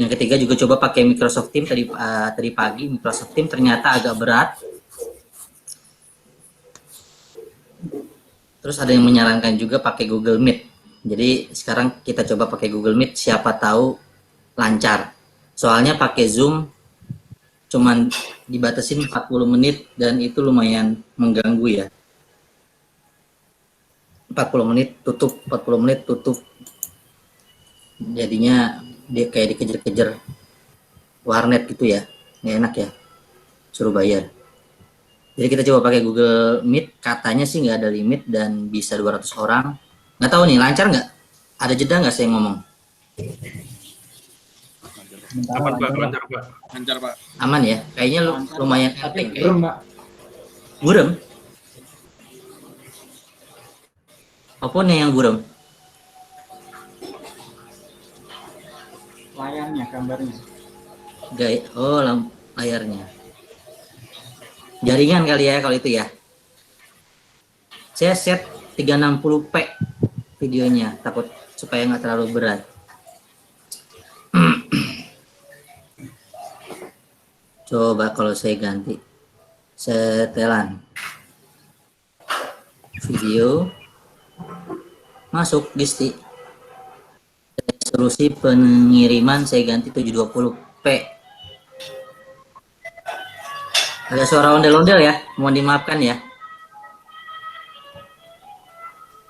Yang ketiga juga coba pakai Microsoft Teams tadi pagi. Microsoft Teams ternyata agak berat. Terus ada yang menyarankan juga pakai Google Meet. Jadi sekarang kita coba pakai Google Meet, siapa tahu lancar. Soalnya pakai Zoom cuman dibatasin 40 menit dan itu lumayan mengganggu ya. 40 menit tutup, 40 menit tutup. Jadinya dia kayak dikejar-kejar warnet gitu ya. Nggak enak ya, suruh bayar. Jadi kita coba pakai Google Meet, katanya sih nggak ada limit dan bisa 200 orang. Nggak tahu nih, lancar nggak? Ada jeda nggak saya ngomong? Aman Pak, lancar Pak. Lancar Pak. Aman ya? Kayaknya lumayan epic. Burem, Pak. Burem? Apa nih yang burem? Layarnya, gambarnya. Oh, layarnya. Jaringan kali ya kalau itu ya. Saya set 360p videonya, takut supaya nggak terlalu berat. Coba kalau saya ganti setelan video masuk Gisti. Resolusi pengiriman saya ganti 720p. Ada suara ondel-ondel ya, mohon dimaafkan ya.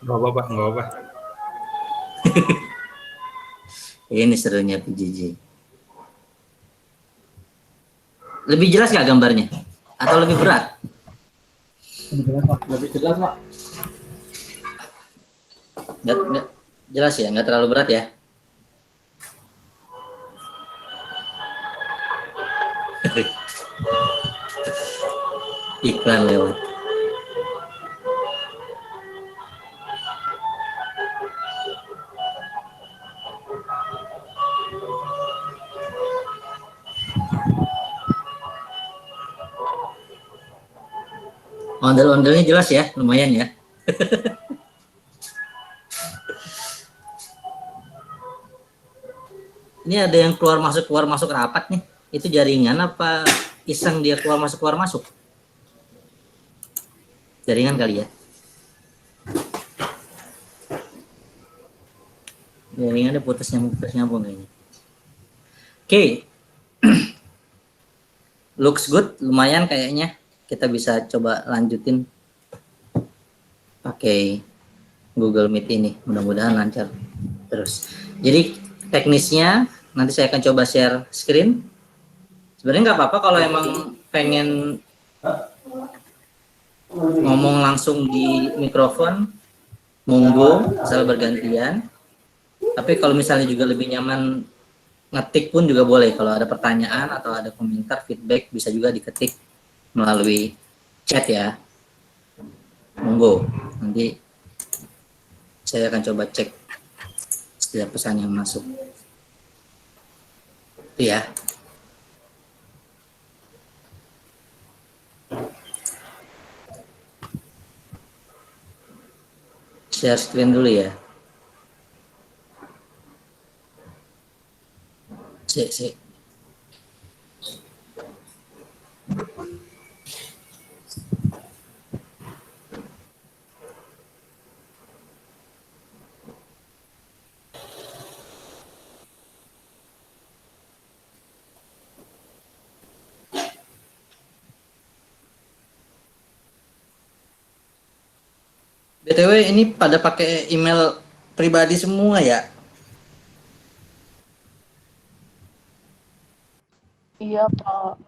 Nggak apa Pak, nggak apa. Ini serunya PJJ. Lebih jelas nggak gambarnya? Atau lebih berat? Lebih jelas, Pak. Lebih jelas, Pak. Nggak jelas ya, nggak terlalu berat ya. Iklan lewat. Ondel-ondelnya jelas ya, lumayan ya. Ini ada yang keluar masuk rapat nih. Itu jaringan apa iseng dia keluar masuk? Jaringan kali ya. Jaringannya putus nyambung kayaknya. Oke. Looks good, lumayan kayaknya. Kita bisa coba lanjutin pakai Google Meet ini. Mudah-mudahan lancar terus. Jadi teknisnya nanti saya akan coba share screen. Sebenarnya nggak apa-apa kalau emang pengen ngomong langsung di mikrofon, monggo, asal bergantian. Tapi kalau misalnya juga lebih nyaman ngetik pun juga boleh. Kalau ada pertanyaan atau ada komentar, feedback bisa juga diketik melalui chat ya. Monggo, nanti saya akan coba cek setiap pesan yang masuk. Itu ya. Share screen dulu ya. Cek. BTW ini pada pakai email pribadi semua ya? Iya, Pak.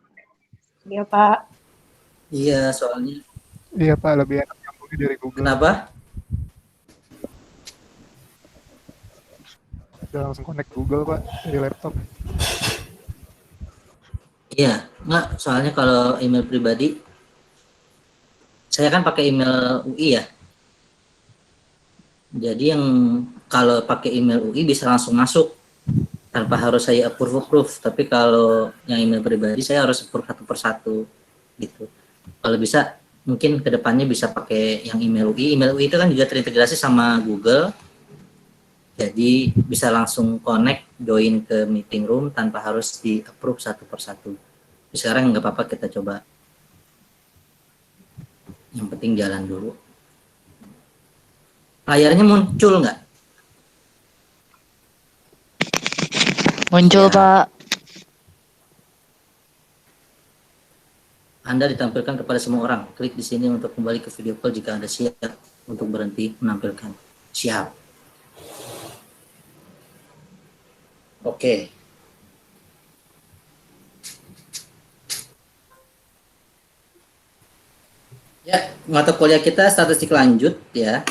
Iya, Pak. Iya, soalnya. Iya Pak, lebih enak nyambungnya dari Google. Kenapa? Udah langsung connect Google Pak, dari laptop. Iya, enggak. Soalnya kalau email pribadi, saya kan pakai email UI ya. Jadi yang kalau pakai email UI bisa langsung masuk tanpa harus saya approve. Tapi kalau yang email pribadi saya harus approve satu persatu gitu. Kalau bisa mungkin kedepannya bisa pakai yang email UI. Email UI itu kan juga terintegrasi sama Google. Jadi bisa langsung connect, join ke meeting room tanpa harus di-approve satu persatu. Sekarang nggak apa-apa, kita coba. Yang penting jalan dulu. Layarnya muncul nggak? Muncul, Ya. Pak. Anda ditampilkan kepada semua orang. Klik di sini untuk kembali ke video call jika Anda siap untuk berhenti menampilkan. Siap. Oke. Ya, mata kuliah kita statistik lanjut ya.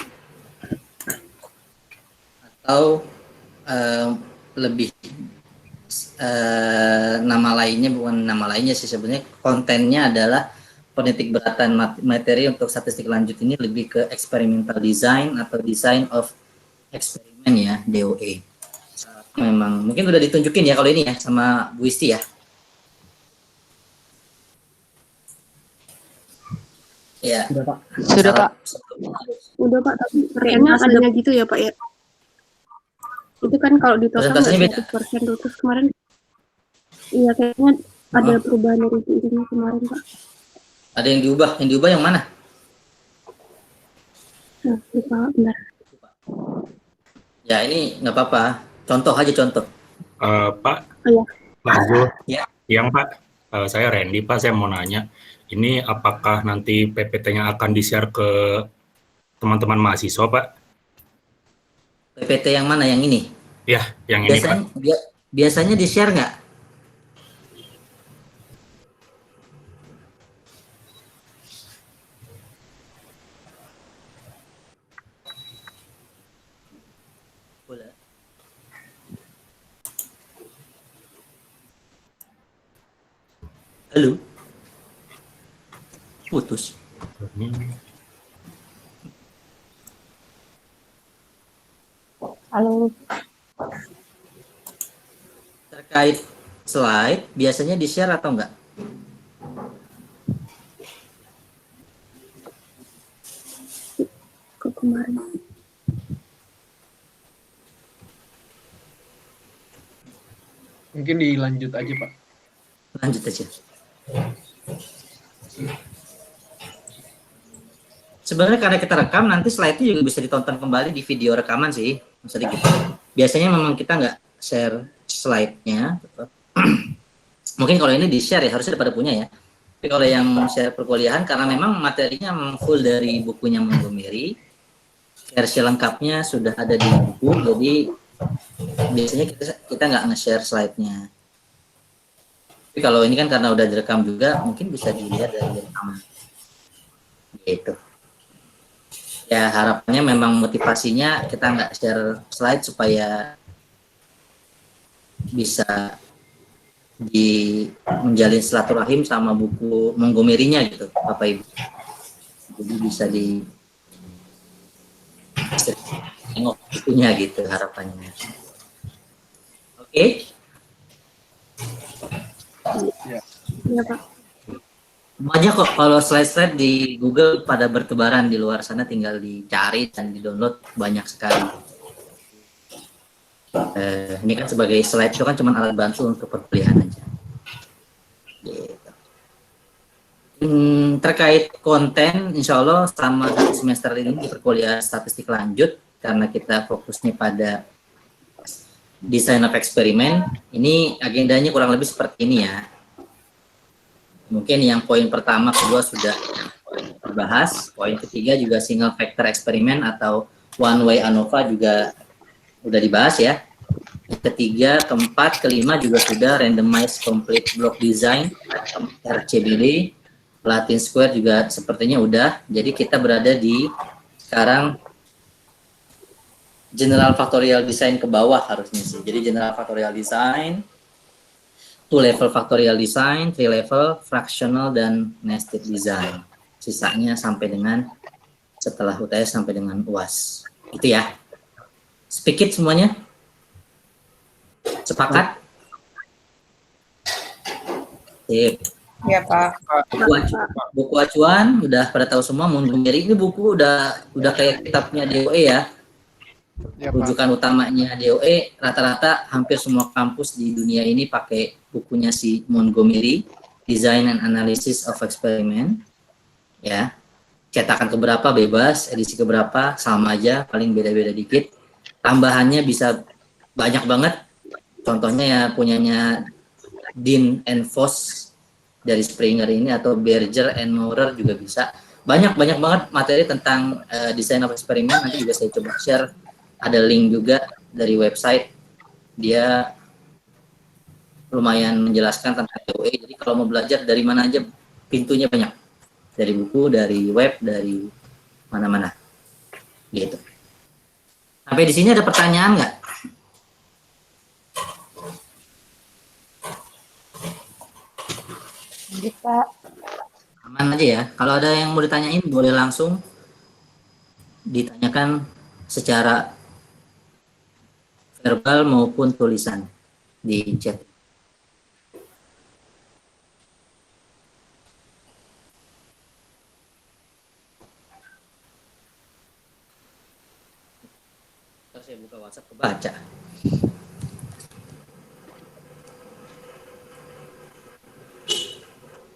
Atau lebih nama lainnya, bukan nama lainnya sih sebenarnya, kontennya adalah penitik beratan materi untuk statistik lanjut ini lebih ke experimental design atau design of eksperimen ya, DOE. Memang mungkin udah ditunjukin ya kalau ini ya sama Bu Isti ya. Ya. Sudah Pak. Sudah, Pak. Udah Pak, tapi kayaknya ada gitu ya Pak ya. Itu kan kalau di total Presentasinya nggak 100% tuh. Terus kemarin, iya kayaknya ada perubahan dari ini kemarin Pak. Ada yang diubah yang mana? Nah, lupa, bentar. Ya ini nggak apa-apa. Contoh aja contoh. Pak, Oh, lanjut. Ya. Yang Pak, saya Randy Pak, saya mau nanya, ini apakah nanti PPT-nya akan di-share ke teman-teman mahasiswa Pak? PPT yang mana? Yang ini? Ya, yang ini Pak. Biasanya di-share nggak? Boleh. Halo? Putus. Halo. Terkait slide, biasanya di-share atau enggak? ke kemarin. Mungkin dilanjut aja Pak. Lanjut aja. Sebenarnya karena kita rekam, nanti slide-nya juga bisa ditonton kembali di video rekaman sih. Maksudnya gitu. Biasanya memang kita nggak share slide-nya. Mungkin kalau ini di-share ya, harusnya pada punya ya. Tapi kalau yang share perkuliahan, karena memang materinya full dari bukunya Montgomery, versi lengkapnya sudah ada di buku, jadi biasanya kita nggak nge-share slide-nya. Tapi kalau ini kan karena udah direkam juga, mungkin bisa dilihat dari rekaman. Gitu. Ya harapannya memang motivasinya kita nggak share slide supaya bisa menjalin silaturahim sama buku Montgomery-nya gitu, Bapak Ibu. Jadi bisa tengok bukunya gitu harapannya. Oke? Iya Pak. Banyak kok kalau slide-slide di Google pada bertebaran di luar sana, tinggal dicari dan di-download banyak sekali. Ini kan sebagai slide itu kan cuma alat bantu untuk perkuliahan aja. Gitu. Terkait konten, insya Allah selama semester ini di perkuliahan statistik lanjut, karena kita fokusnya pada design of eksperimen, ini agendanya kurang lebih seperti ini ya. Mungkin yang poin pertama, kedua sudah dibahas. Poin ketiga juga single factor eksperimen atau one way ANOVA juga udah dibahas ya. Ketiga, keempat, kelima juga sudah randomized complete block design RCBD. Latin square juga sepertinya udah. Jadi kita berada di sekarang general factorial design ke bawah harusnya sih. Jadi general factorial design, two level factorial design, three level, fractional, dan nested design. Sisanya sampai dengan setelah UTS sampai dengan UAS. Itu ya. Speak it semuanya. Sepakat? Sip. Iya, Pak. Buku acuan udah pada tahu semua. Montgomery ini buku udah kayak kitabnya DOE ya. Iya, Pak. Rujukan utamanya DOE, rata-rata hampir semua kampus di dunia ini pakai bukunya si Montgomery, Design and Analysis of Experiment. Ya, cetakan keberapa bebas, edisi keberapa sama aja, paling beda-beda dikit. Tambahannya bisa banyak banget. Contohnya ya punyanya Dean and Voss dari Springer ini, atau Berger and Maurer juga bisa. Banyak banget materi tentang design of experiment. Nanti juga saya coba share, ada link juga dari website, dia lumayan menjelaskan tentang DOE. Jadi kalau mau belajar dari mana aja, pintunya banyak, dari buku, dari web, dari mana-mana gitu. Sampai di sini ada pertanyaan nggak? Bisa. Aman aja ya. Kalau ada yang mau ditanyain, boleh langsung ditanyakan secara verbal maupun tulisan di chat. Kalau saya buka WhatsApp kebaca.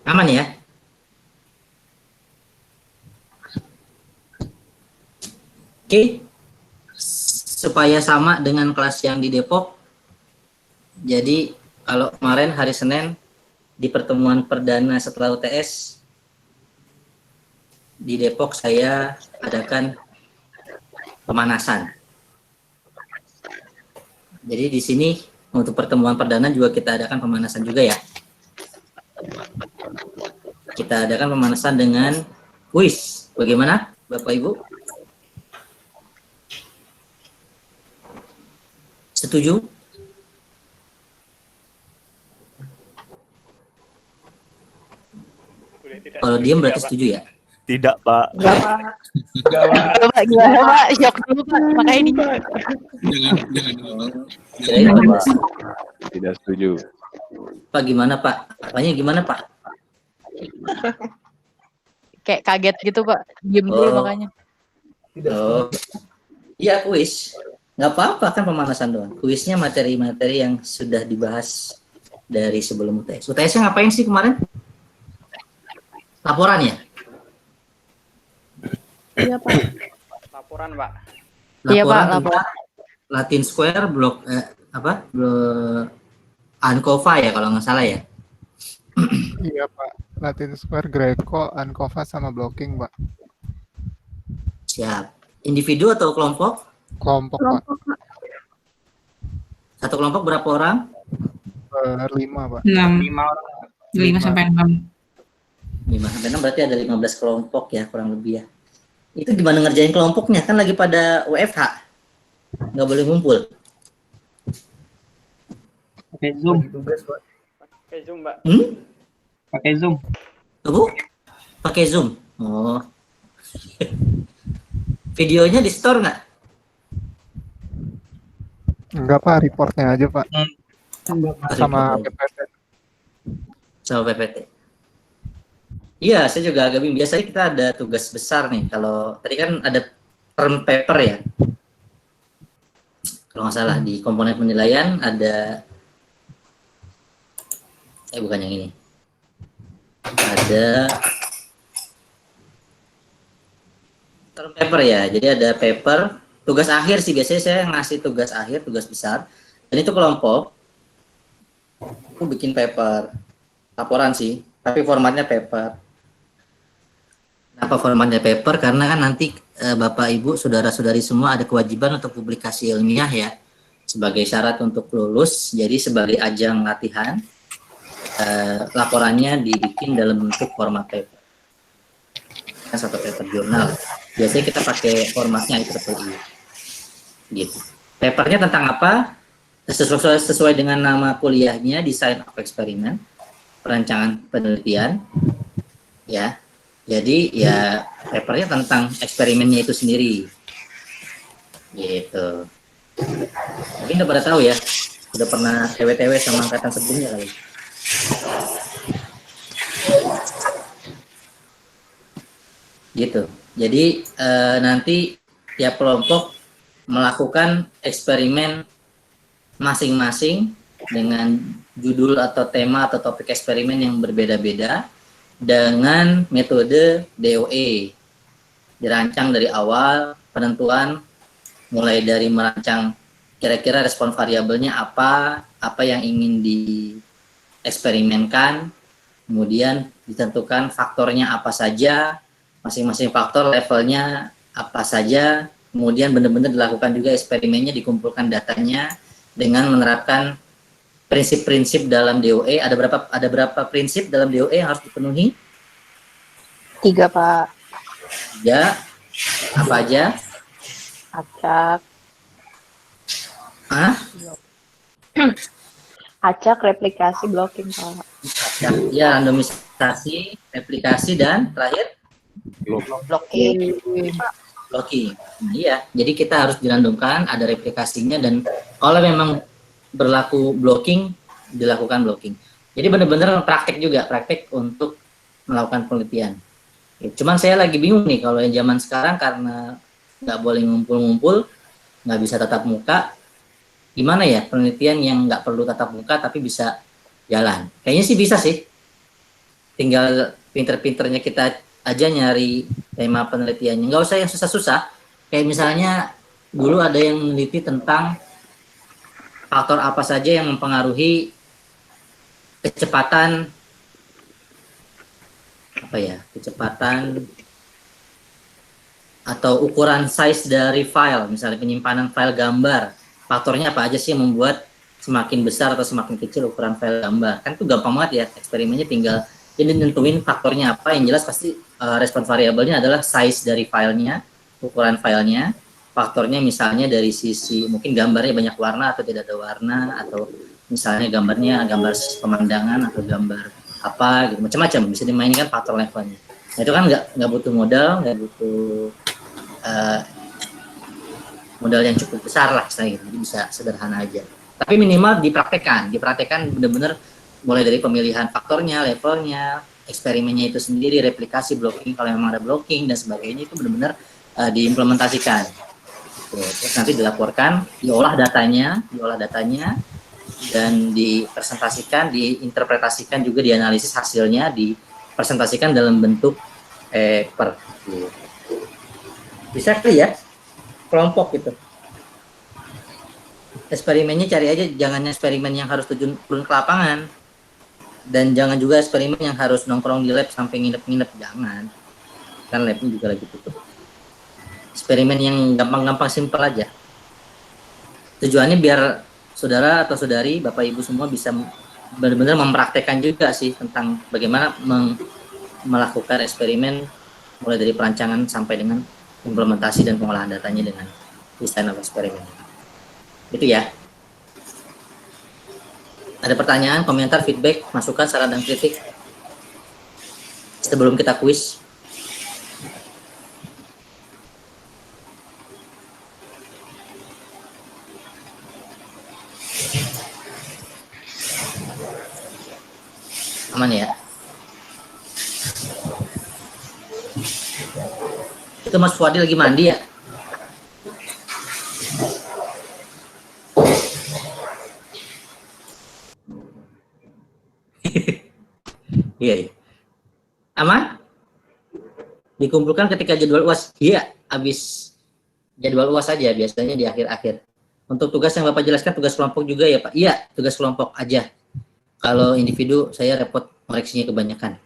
Aman ya? Oke. Supaya sama dengan kelas yang di Depok. Jadi kalau kemarin hari Senin di pertemuan perdana setelah UTS di Depok, saya adakan pemanasan. Jadi di sini untuk pertemuan perdana juga kita adakan pemanasan juga ya. Kita adakan pemanasan dengan kuis. Bagaimana Bapak Ibu? Setuju? Kalau diam berarti setuju ya? Tidak, Pak. Enggak, Pak. Pak, gimana, Pak? Syok dulu, Pak. Makanya ini. Kirain Pak. Tidak setuju. Pak gimana Pak? Apanya gimana Pak? Kayak kaget gitu, Pak. Diem dulu Oh. makanya. Oh, iya kuis. Nggak apa-apa kan pemanasan doang. Kuisnya materi-materi yang sudah dibahas dari sebelum UTS. UTS-nya ngapain sih kemarin? Laporan ya? Iya, Pak. Laporan, Pak. Iya, Pak, Laporan tentang Latin Square, blok Ankova ya kalau nggak salah ya. Iya, Pak. Latin Square, Greco, Ankova, sama blocking, Pak. Siap. Individu atau kelompok? Kelompok, Pak. Kelompok, Pak. Satu kelompok berapa orang? 5, Pak. 6, 5 orang. 5 sampai 6. 5 sampai 6 berarti ada 15 kelompok ya kurang lebih ya. Itu gimana ngerjain kelompoknya? Kan lagi pada WFH. Nggak boleh ngumpul. Pakai Zoom. Pakai Zoom, Mbak. Pakai Zoom. Bu? Pakai Zoom? Oh. Videonya di store nggak? Enggak, Pak. Reportnya aja, Pak. Sama PPT. Sama PPT. Iya, saya juga agak bingung. Biasanya kita ada tugas besar nih. Kalau tadi kan ada term paper ya. Kalau nggak salah di komponen penilaian ada, bukan yang ini. Ada term paper ya. Jadi ada paper, tugas akhir sih biasanya saya ngasih tugas akhir, tugas besar. Dan itu kelompok. Aku bikin paper, laporan sih, tapi formatnya paper. Kenapa formatnya paper? Karena kan nanti Bapak Ibu, saudara-saudari semua ada kewajiban untuk publikasi ilmiah ya, sebagai syarat untuk lulus. Jadi sebagai ajang latihan, laporannya dibikin dalam bentuk format paper. Satu paper jurnal. Biasanya kita pakai formatnya IEEE. Gitu. Papernya tentang apa? Sesuai dengan nama kuliahnya, Design of Experiment, perancangan penelitian, ya. Jadi ya papernya tentang eksperimennya itu sendiri, gitu. Mungkin udah pada tahu ya, udah pernah TW-TW sama angkatan sebelumnya kali. Gitu. Jadi nanti tiap kelompok melakukan eksperimen masing-masing dengan judul atau tema atau topik eksperimen yang berbeda-beda dengan metode DOE. Dirancang dari awal, penentuan mulai dari merancang kira-kira respon variabelnya apa yang ingin dieksperimenkan, kemudian ditentukan faktornya apa saja, masing-masing faktor levelnya apa saja, kemudian benar-benar dilakukan juga eksperimennya, dikumpulkan datanya dengan menerapkan prinsip-prinsip dalam DOE. Ada berapa prinsip dalam DOE yang harus dipenuhi? 3, Pak. 3. Apa aja? Acak. Hah? Acak, replikasi, blocking, Pak. Ya, randomisasi, replikasi, dan terakhir Blocking. blocking. Nah, iya, jadi kita harus dirandomkan, ada replikasinya, dan kalau memang berlaku blocking, dilakukan blocking. Jadi benar-benar praktek juga, praktek untuk melakukan penelitian. Cuman saya lagi bingung nih, kalau yang zaman sekarang karena nggak boleh ngumpul-ngumpul, nggak bisa tatap muka, gimana ya penelitian yang nggak perlu tatap muka tapi bisa jalan? Kayaknya sih bisa sih. Tinggal pinter-pinternya kita aja nyari tema penelitiannya. Nggak usah yang susah-susah. Kayak misalnya dulu ada yang meneliti tentang faktor apa saja yang mempengaruhi kecepatan atau ukuran size dari file, misalnya penyimpanan file gambar. Faktornya apa aja sih yang membuat semakin besar atau semakin kecil ukuran file gambar? Kan itu gampang banget ya, eksperimennya tinggal ini nentuin faktornya apa. Yang jelas pasti respon variabelnya adalah size dari filenya, ukuran filenya. Faktornya misalnya dari sisi mungkin gambarnya banyak warna atau tidak ada warna, atau misalnya gambarnya gambar pemandangan atau gambar apa gitu, macam-macam bisa dimainkan faktor levelnya. Nah, itu kan nggak butuh modal, nggak butuh modal yang cukup besar lah, jadi bisa sederhana aja. Tapi minimal dipraktekkan benar-benar mulai dari pemilihan faktornya, levelnya, eksperimennya itu sendiri, replikasi, blocking kalau memang ada blocking dan sebagainya, itu benar-benar diimplementasikan. Terus nanti dilaporkan, diolah datanya dan dipresentasikan, diinterpretasikan juga, dianalisis hasilnya, dipresentasikan dalam bentuk paper. Bisa kali ya, kelompok gitu. Eksperimennya cari aja, jangan eksperimen yang harus turun ke lapangan, dan jangan juga eksperimen yang harus nongkrong di lab sampai nginep-nginep, jangan. Kan labnya juga lagi tutup. Eksperimen yang gampang-gampang, simpel aja. Tujuannya biar saudara atau saudari, bapak ibu semua bisa benar-benar mempraktekkan juga sih tentang bagaimana melakukan eksperimen mulai dari perancangan sampai dengan implementasi dan pengolahan datanya dengan desain of eksperimen. Itu ya. Ada pertanyaan, komentar, feedback, masukan, saran dan kritik sebelum kita kuis? Aman ya? Itu Mas Fuadi lagi mandi ya? Iya. Aman? Dikumpulkan ketika jadwal UAS? Iya, habis jadwal UAS saja biasanya di akhir-akhir. Untuk tugas yang Bapak jelaskan, tugas kelompok juga ya Pak? Iya, tugas kelompok aja. Kalau individu, saya repot koreksinya kebanyakan.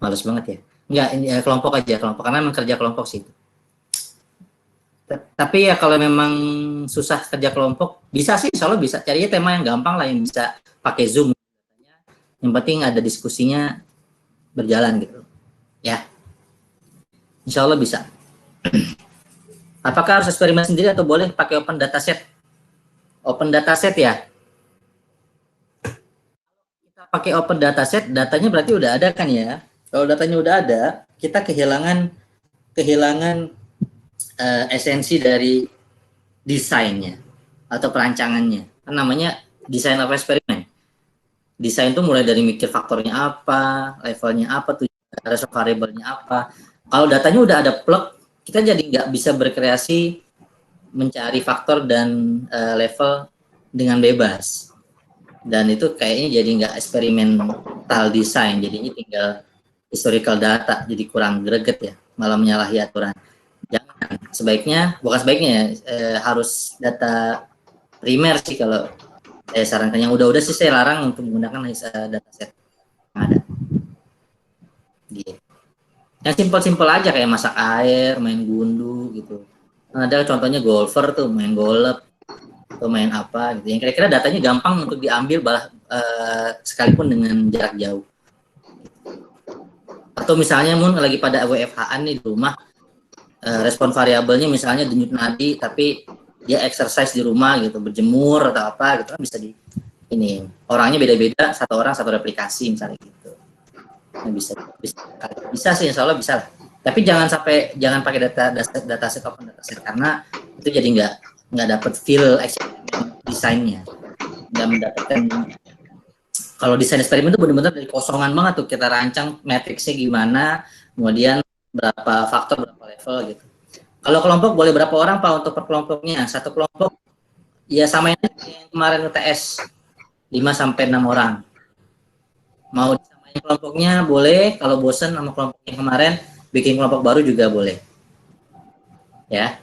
Males banget ya. Enggak, kelompok aja, kelompok. Karena memang kerja kelompok sih. Tapi ya kalau memang susah kerja kelompok, bisa sih, insya Allah bisa. Carinya tema yang gampang lah, yang bisa pakai Zoom. Yang penting ada diskusinya berjalan gitu. Ya. Insya Allah bisa. Apakah harus eksperimen sendiri atau boleh pakai open dataset? Open dataset ya. Kita pakai open dataset, datanya berarti udah ada kan ya. Kalau datanya udah ada, kita kehilangan esensi dari desainnya atau perancangannya. Kan namanya design of eksperimen. Desain itu mulai dari mikir faktornya apa, levelnya apa, respon variabelnya apa. Kalau datanya udah ada plug, kita jadi nggak bisa berkreasi mencari faktor dan level dengan bebas. Dan itu kayaknya jadi nggak eksperimental design, jadinya tinggal historical data, jadi kurang greget ya, malah menyalahi aturan. Jangan, bukan sebaiknya ya, harus data primer sih kalau saya sarankan. Yang udah-udah sih saya larang untuk menggunakan dataset yang ada. Gitu. Yang simpel-simpel aja kayak masak air, main gundu gitu. Ada contohnya golfer tuh main golf atau main apa gitu. Yang kira-kira datanya gampang untuk diambil sekalipun dengan jarak jauh. Atau misalnya lagi pada WFH-an nih di rumah, respon variabelnya misalnya denyut nadi, tapi dia exercise di rumah gitu, berjemur atau apa gitu kan bisa ini. Orangnya beda-beda, satu orang satu replikasi misalnya gitu. Nah, bisa sih, insya Allah bisa lah. Tapi jangan pakai dataset open dataset, karena itu jadi nggak dapat feel eksperimen desainnya, nggak mendapatkan. Kalau desain eksperimen itu benar-benar dari kosongan banget tuh, kita rancang matriksnya gimana, kemudian berapa faktor, berapa level gitu. Kalau kelompok boleh berapa orang Pak untuk per kelompoknya? Satu kelompok ya samain yang kemarin UTS 5-6 orang. Mau disamain kelompoknya boleh, kalau bosen sama kelompok yang kemarin bikin kelompok baru juga boleh. Ya.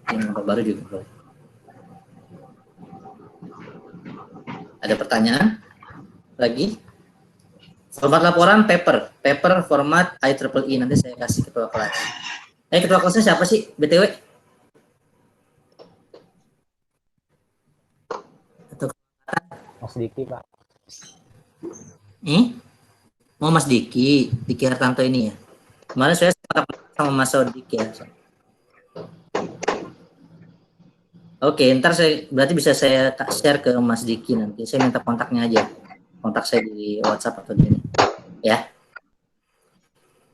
Bikin kelompok baru juga boleh. Ada pertanyaan lagi? Format laporan paper format IEEE, nanti saya kasih ketua kelas. Ketua kelasnya siapa sih BTW? Mas Diki, Pak. Mau Mas Diki Hartanto ini ya. Kemarin saya sama Mas Sodik ya. Oke, ntar berarti bisa saya share ke Mas Diki nanti. Saya minta kontaknya aja. Kontak saya di WhatsApp atau di ini. Ya.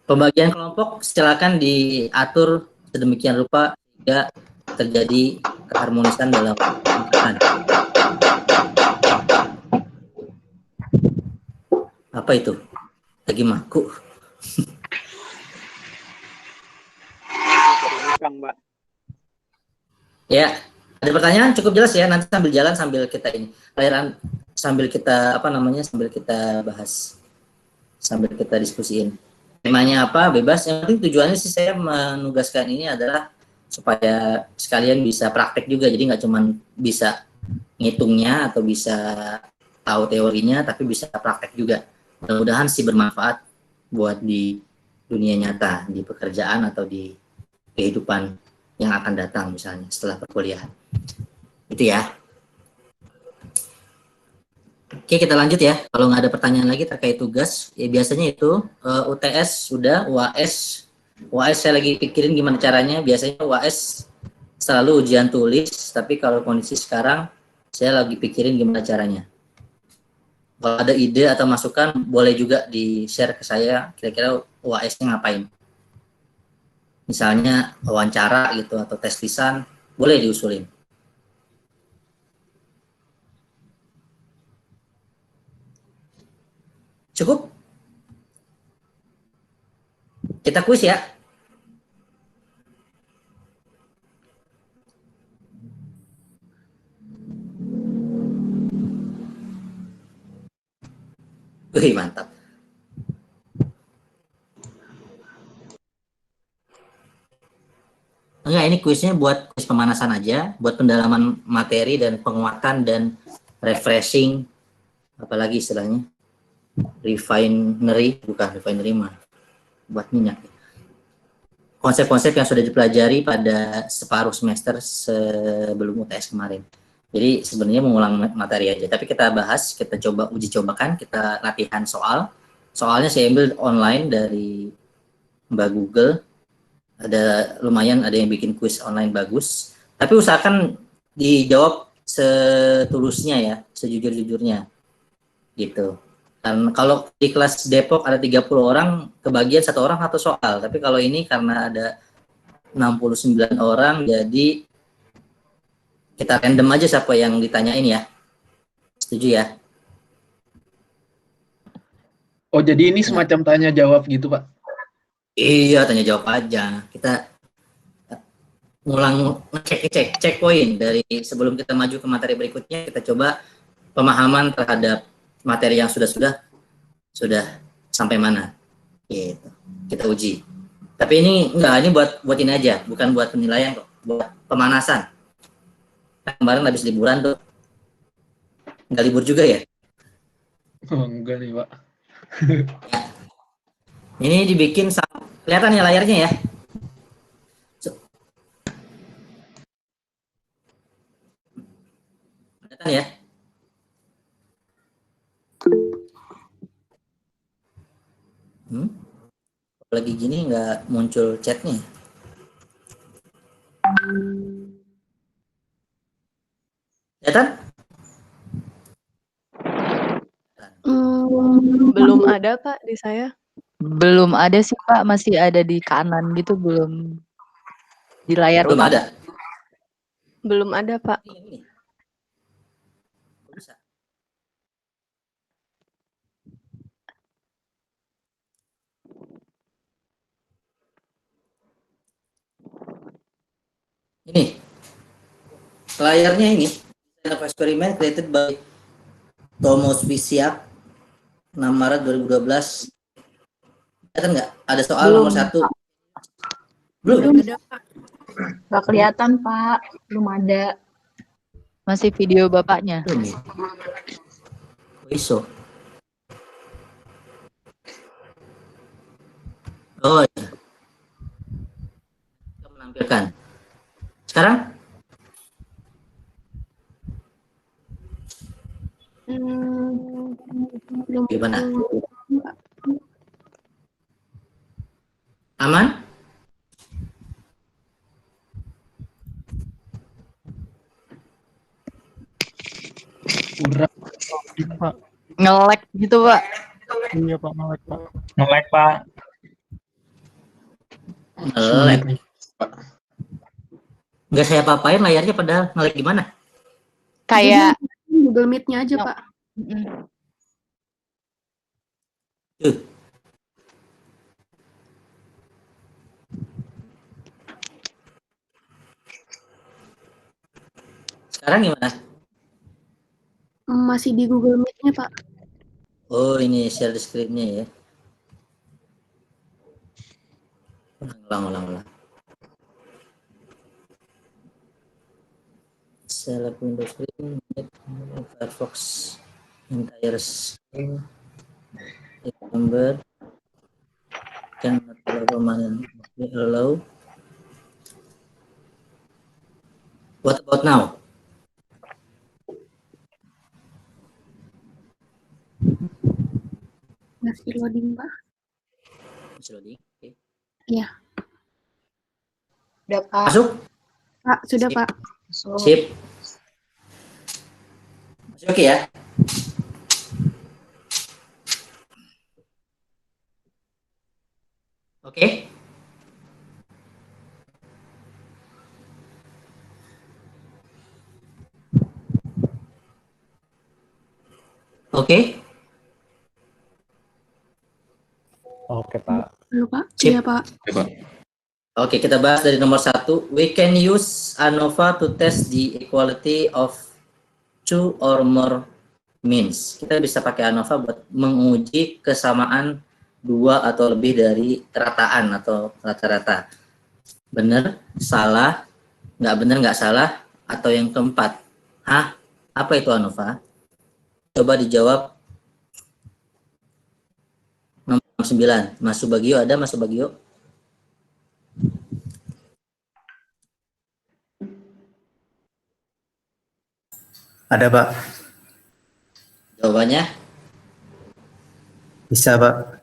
Pembagian kelompok silakan diatur sedemikian rupa sehingga terjadi keharmonisan dalam pembagian. Apa itu? Lagi maku. Ya, ada pertanyaan? Cukup jelas ya. Nanti sambil jalan sambil kita ini sambil kita bahas, sambil kita diskusiin. Temanya apa? Bebas. Yang penting tujuannya sih saya menugaskan ini adalah supaya sekalian bisa praktek juga. Jadi nggak cuma bisa ngitungnya atau bisa tahu teorinya, tapi bisa praktek juga. Mudah-mudahan sih bermanfaat buat di dunia nyata, di pekerjaan atau di kehidupan yang akan datang misalnya setelah perkuliahan. Itu ya. Oke, kita lanjut ya. Kalau nggak ada pertanyaan lagi terkait tugas, ya biasanya itu UTS sudah, UAS saya lagi pikirin gimana caranya. Biasanya UAS selalu ujian tulis, tapi kalau kondisi sekarang saya lagi pikirin gimana caranya. Kalau ada ide atau masukan, boleh juga di-share ke saya, kira-kira UAS-nya ngapain. Misalnya wawancara gitu, atau tes lisan, boleh diusulin. Cukup? Kita kuis ya. Wih, mantap. Enggak, ini kuisnya buat kuis pemanasan aja, buat pendalaman materi dan penguatan dan refreshing, apalagi istilahnya refinery, bukan refinery mah, buat minyak. Konsep-konsep yang sudah dipelajari pada separuh semester sebelum UTS kemarin. Jadi sebenarnya mengulang materi aja, tapi kita bahas, kita coba uji cobakan, kita latihan soal. Soalnya saya ambil online dari Mbak Google, ada lumayan, ada yang bikin kuis online bagus. Tapi usahakan dijawab setulusnya ya, sejujur-jujurnya, gitu. Dan kalau di kelas Depok ada 30 orang, kebagian 1 orang 1 soal. Tapi kalau ini karena ada 69 orang, jadi kita random aja siapa yang ditanyain ya. Setuju ya? Oh, jadi ini semacam tanya jawab gitu, Pak? Iya, tanya jawab aja. Kita ngulang cek poin dari sebelum kita maju ke materi berikutnya. Kita coba pemahaman terhadap materi yang sudah sampai mana. Gitu. Kita uji. Tapi ini enggak, ini buat ini aja, bukan buat penilaian kok, buat pemanasan. Kemarin habis liburan tuh. Enggak libur juga ya? Oh, enggak nih, Pak. Ya. Ini dibikin kelihatan ya layarnya ya. Kelihatan ya. Lagi gini nggak muncul chatnya. Kelihatan? Belum ada Pak di saya. Belum ada sih Pak, masih ada di kanan gitu, belum di layar Belum utama. ada. Belum ada Pak. Ini. Bisa. Ini layarnya ini eksperimen created by Thomas Visiak 6 Maret 2012. Kelihatan nggak? Ada soal Belum. nomor 1. Belum. Ada, Pak. Nggak kelihatan, Pak. Belum ada. Masih video bapaknya. Belum ya? ISO. Oh ya. Kita menampilkan. Sekarang? Belum. Gimana? Aman? Kurang. Pak. Nge-lag gitu Pak. Iya Pak, melek Pak. Nge-lag, Pak. Nge-lag. Nggak saya apa-apain layarnya padahal nge-lag gimana? Kayak Google Meet-nya aja, Pak. Sekarang gimana? Masih di Google Meet-nya, Pak. Oh, ini share the screen-nya ya. Ulang. Select Windows screen, Firefox entire screen, number, cannot permanently allow. What about now? Masih loading, Pak. Masih loading. Oke. Iya. Udah, Pak. Masuk? Pak, sudah, Sip. Pak. Sip. Masih oke ya? Oke. Oke. Oke, Pak. Halo, Pak. Sip. Iya, Pak. Oke, kita bahas dari nomor 1. We can use ANOVA to test the equality of two or more means. Kita bisa pakai ANOVA buat menguji kesamaan dua atau lebih dari rataan atau rata-rata. Benar, salah, nggak benar, nggak salah, atau yang keempat. Hah? Apa itu ANOVA? Coba dijawab. Nomor 9. Mas Subagio, ada Mas Subagio? Ada Pak. Jawabannya? Bisa Pak.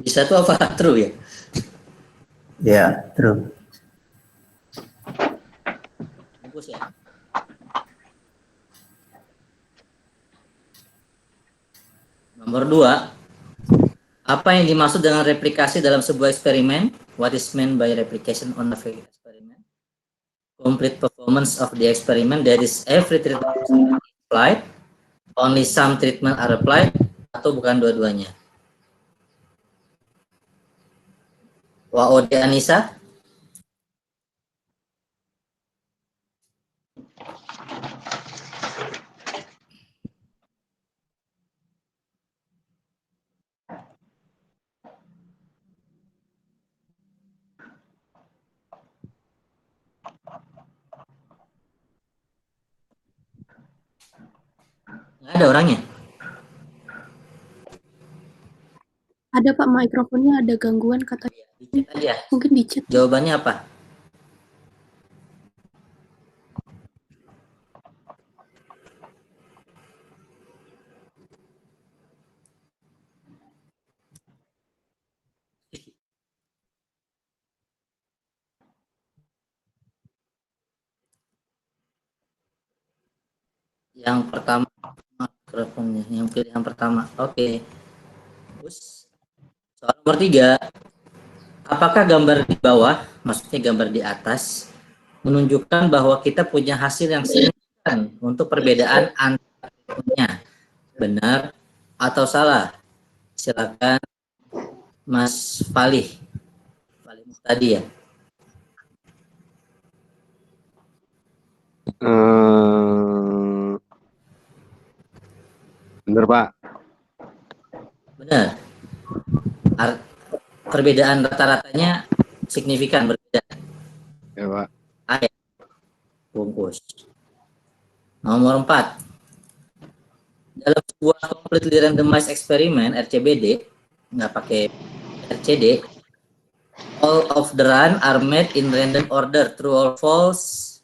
Bisa tuh apa? True ya? Ya, true. Bungkus ya. Nomor 2. Apa yang dimaksud dengan replikasi dalam sebuah eksperimen? What is meant by replication on a experiment? Complete performance of the experiment, that is every treatment is applied, only some treatment are applied, atau bukan dua-duanya? Waode Anissa. Nggak ada orangnya. Ada Pak, mikrofonnya ada gangguan katanya. Dicek aja. Mungkin di chat. Jawabannya apa? Yang pertama mikrofonnya, yang pilihan pertama. Oke. Terus soal nomor 3. Apakah gambar di bawah, maksudnya gambar di atas, menunjukkan bahwa kita punya hasil yang signifikan untuk perbedaan antaranya? Benar atau salah? Silakan Mas Falih. Falih tadi ya. Bener Pak. Benar. Perbedaan rata-ratanya signifikan berbeda. Ya Pak. A. Bungkus. Nomor 4. Dalam sebuah completely randomized experiment RCBD, nggak pakai RCD, all of the run are made in random order, true or false?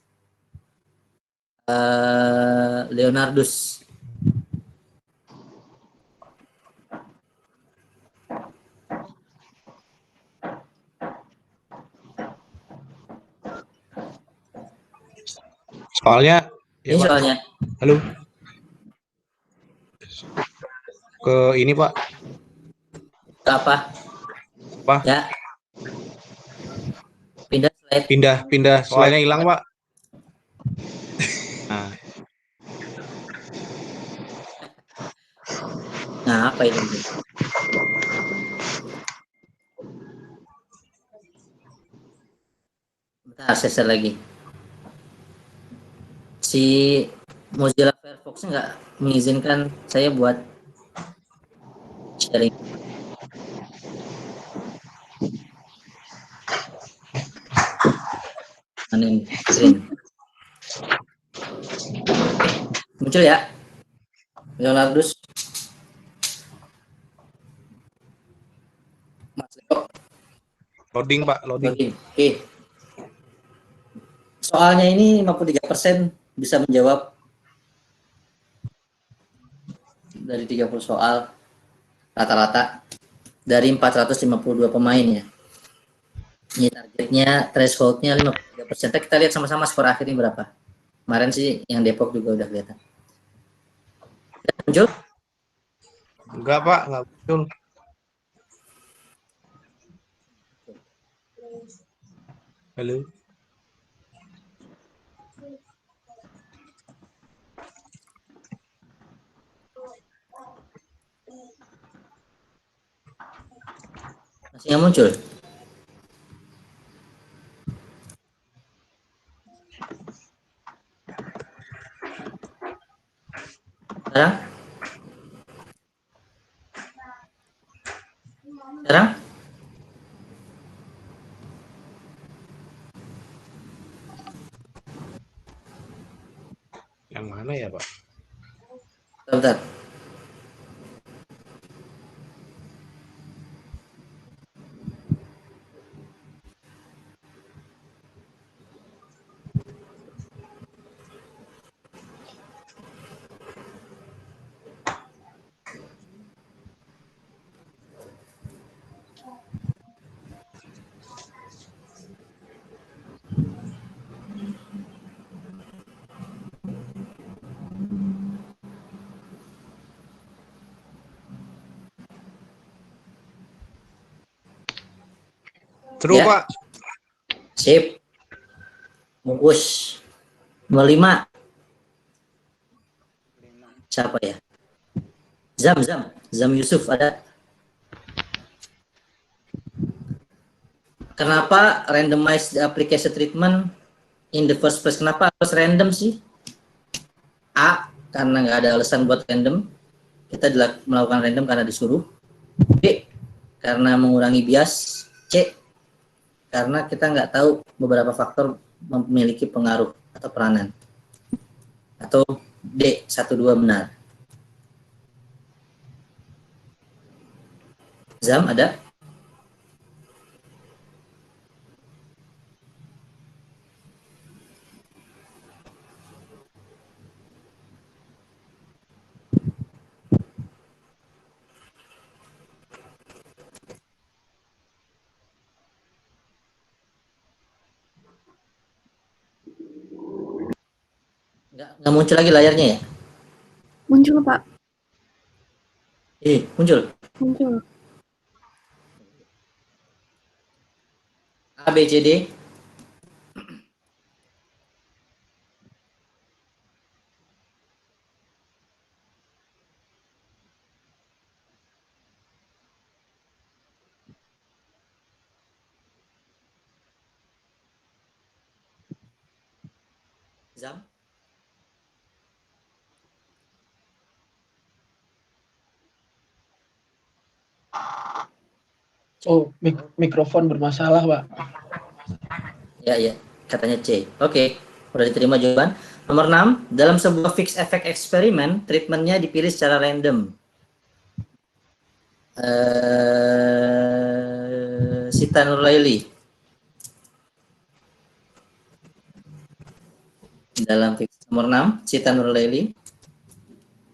Leonardus. Soalnya, ya Ini Pak. soalnya. Halo. Ke ini Pak. Ke apa? Apa? Ya. Pindah slide. Pindah slide-nya hilang Pak. Nah. Nah, apa ini? Bentar, saya share lagi. Si Mozilla Firefox nggak mengizinkan saya buat sharing. Anin screen. Muncul ya, Leonardus. Mas Leo. Loading Pak, loading. Oke. Soalnya ini 53% bisa menjawab dari 30 soal rata-rata dari 452 pemain ya. Ini targetnya, thresholdnya 53%. Kita lihat sama-sama skor akhirnya berapa. Kemarin sih yang Depok juga udah kelihatan. Muncul? Enggak Pak, enggak muncul. Halo. Masih nggak muncul? Sekarang? Sekarang? Yang mana ya Pak? Bentar. True Ya. Pak. Sip. Bungkus. 25. Siapa ya? Zam Yusuf ada. Kenapa randomized application treatment in the first place? Kenapa harus random sih? A, karena nggak ada alasan buat random. Kita melakukan random karena disuruh. B, karena mengurangi bias. C, karena kita nggak tahu beberapa faktor memiliki pengaruh atau peranan. Atau D, 1-2 benar. Zam, ada? Nggak muncul lagi layarnya ya? Muncul, Pak. Muncul. Muncul. A, B, C, D. Zam. Oh, mikrofon bermasalah, Pak. Ya, katanya C. Oke, udah diterima jawaban. Nomor 6, dalam sebuah fixed effect eksperimen, treatmentnya dipilih secara random. Sita Nurlaili. Dalam nomor 6, Sita Nurlaili.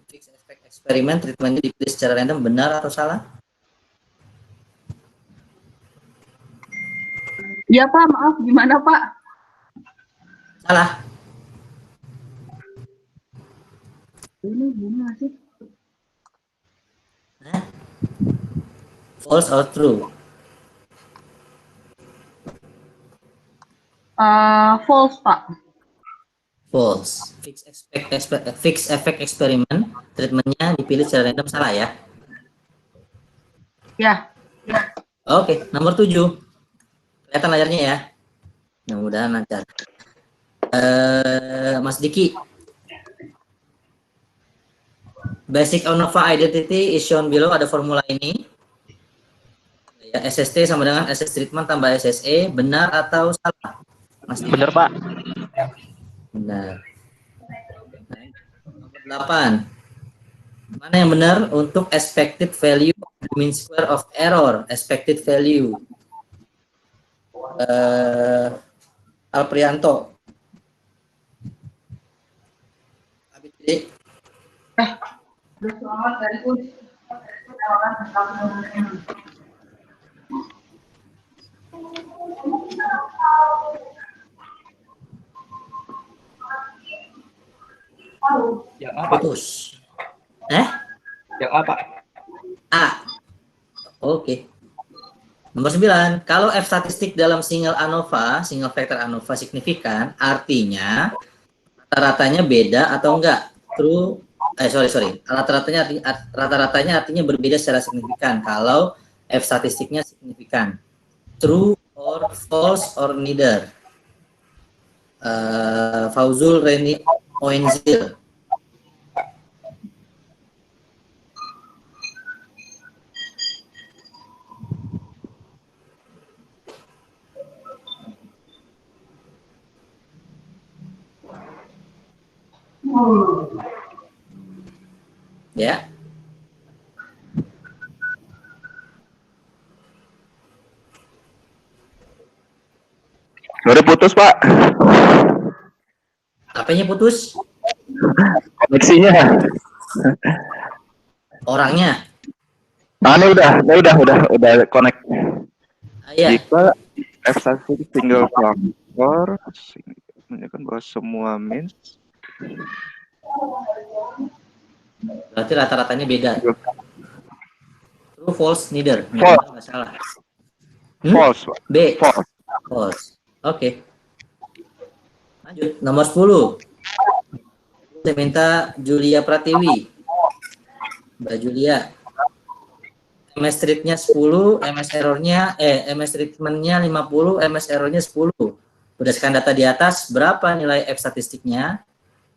Fixed effect eksperimen, treatmentnya dipilih secara random, benar atau salah? Iya Pak, maaf, gimana Pak? Salah. Ini gimana sih? False or true? False Pak. False. Fixed effect eksperimen, treatmentnya dipilih secara random, salah ya? Ya. Oke, nomor 7. Kelihatan layarnya ya? Mudah-mudahan lancar. Mas Diki. Basic ANOVA identity is shown below. Ada formula ini. Ya, SST sama dengan SS treatment tambah SSE. Benar atau salah? Mas Diki? Benar, Pak. Benar. Nomor 8. Mana yang benar untuk expected value of the mean square of error? Expected value. Alprianto. ABCD. Yang apa? Putus. Yang apa? A. Oke. Nomor 9, kalau F statistik dalam single ANOVA, single factor ANOVA signifikan, artinya rata-ratanya beda atau enggak? True, rata-ratanya artinya berbeda secara signifikan kalau F statistiknya signifikan. True or false or neither? Fauzul Reni Oenzil. Ya. Udah putus, Pak. Apanya putus? Koneksinya. Orangnya. Ini udah connect. Iya. Jika F statistik single factor menunjukkan bahwa semua means Berarti rata-ratanya beda. True, false, neither. False. Nggak salah. False. B. False. False. Oke. Lanjut. Nomor 10. Saya minta Julia Pratiwi. Mbak Julia. MS treatnya 10, MS errornya, MS treatmentnya 50, MS errornya 10. Berdasarkan data di atas, berapa nilai F statistiknya?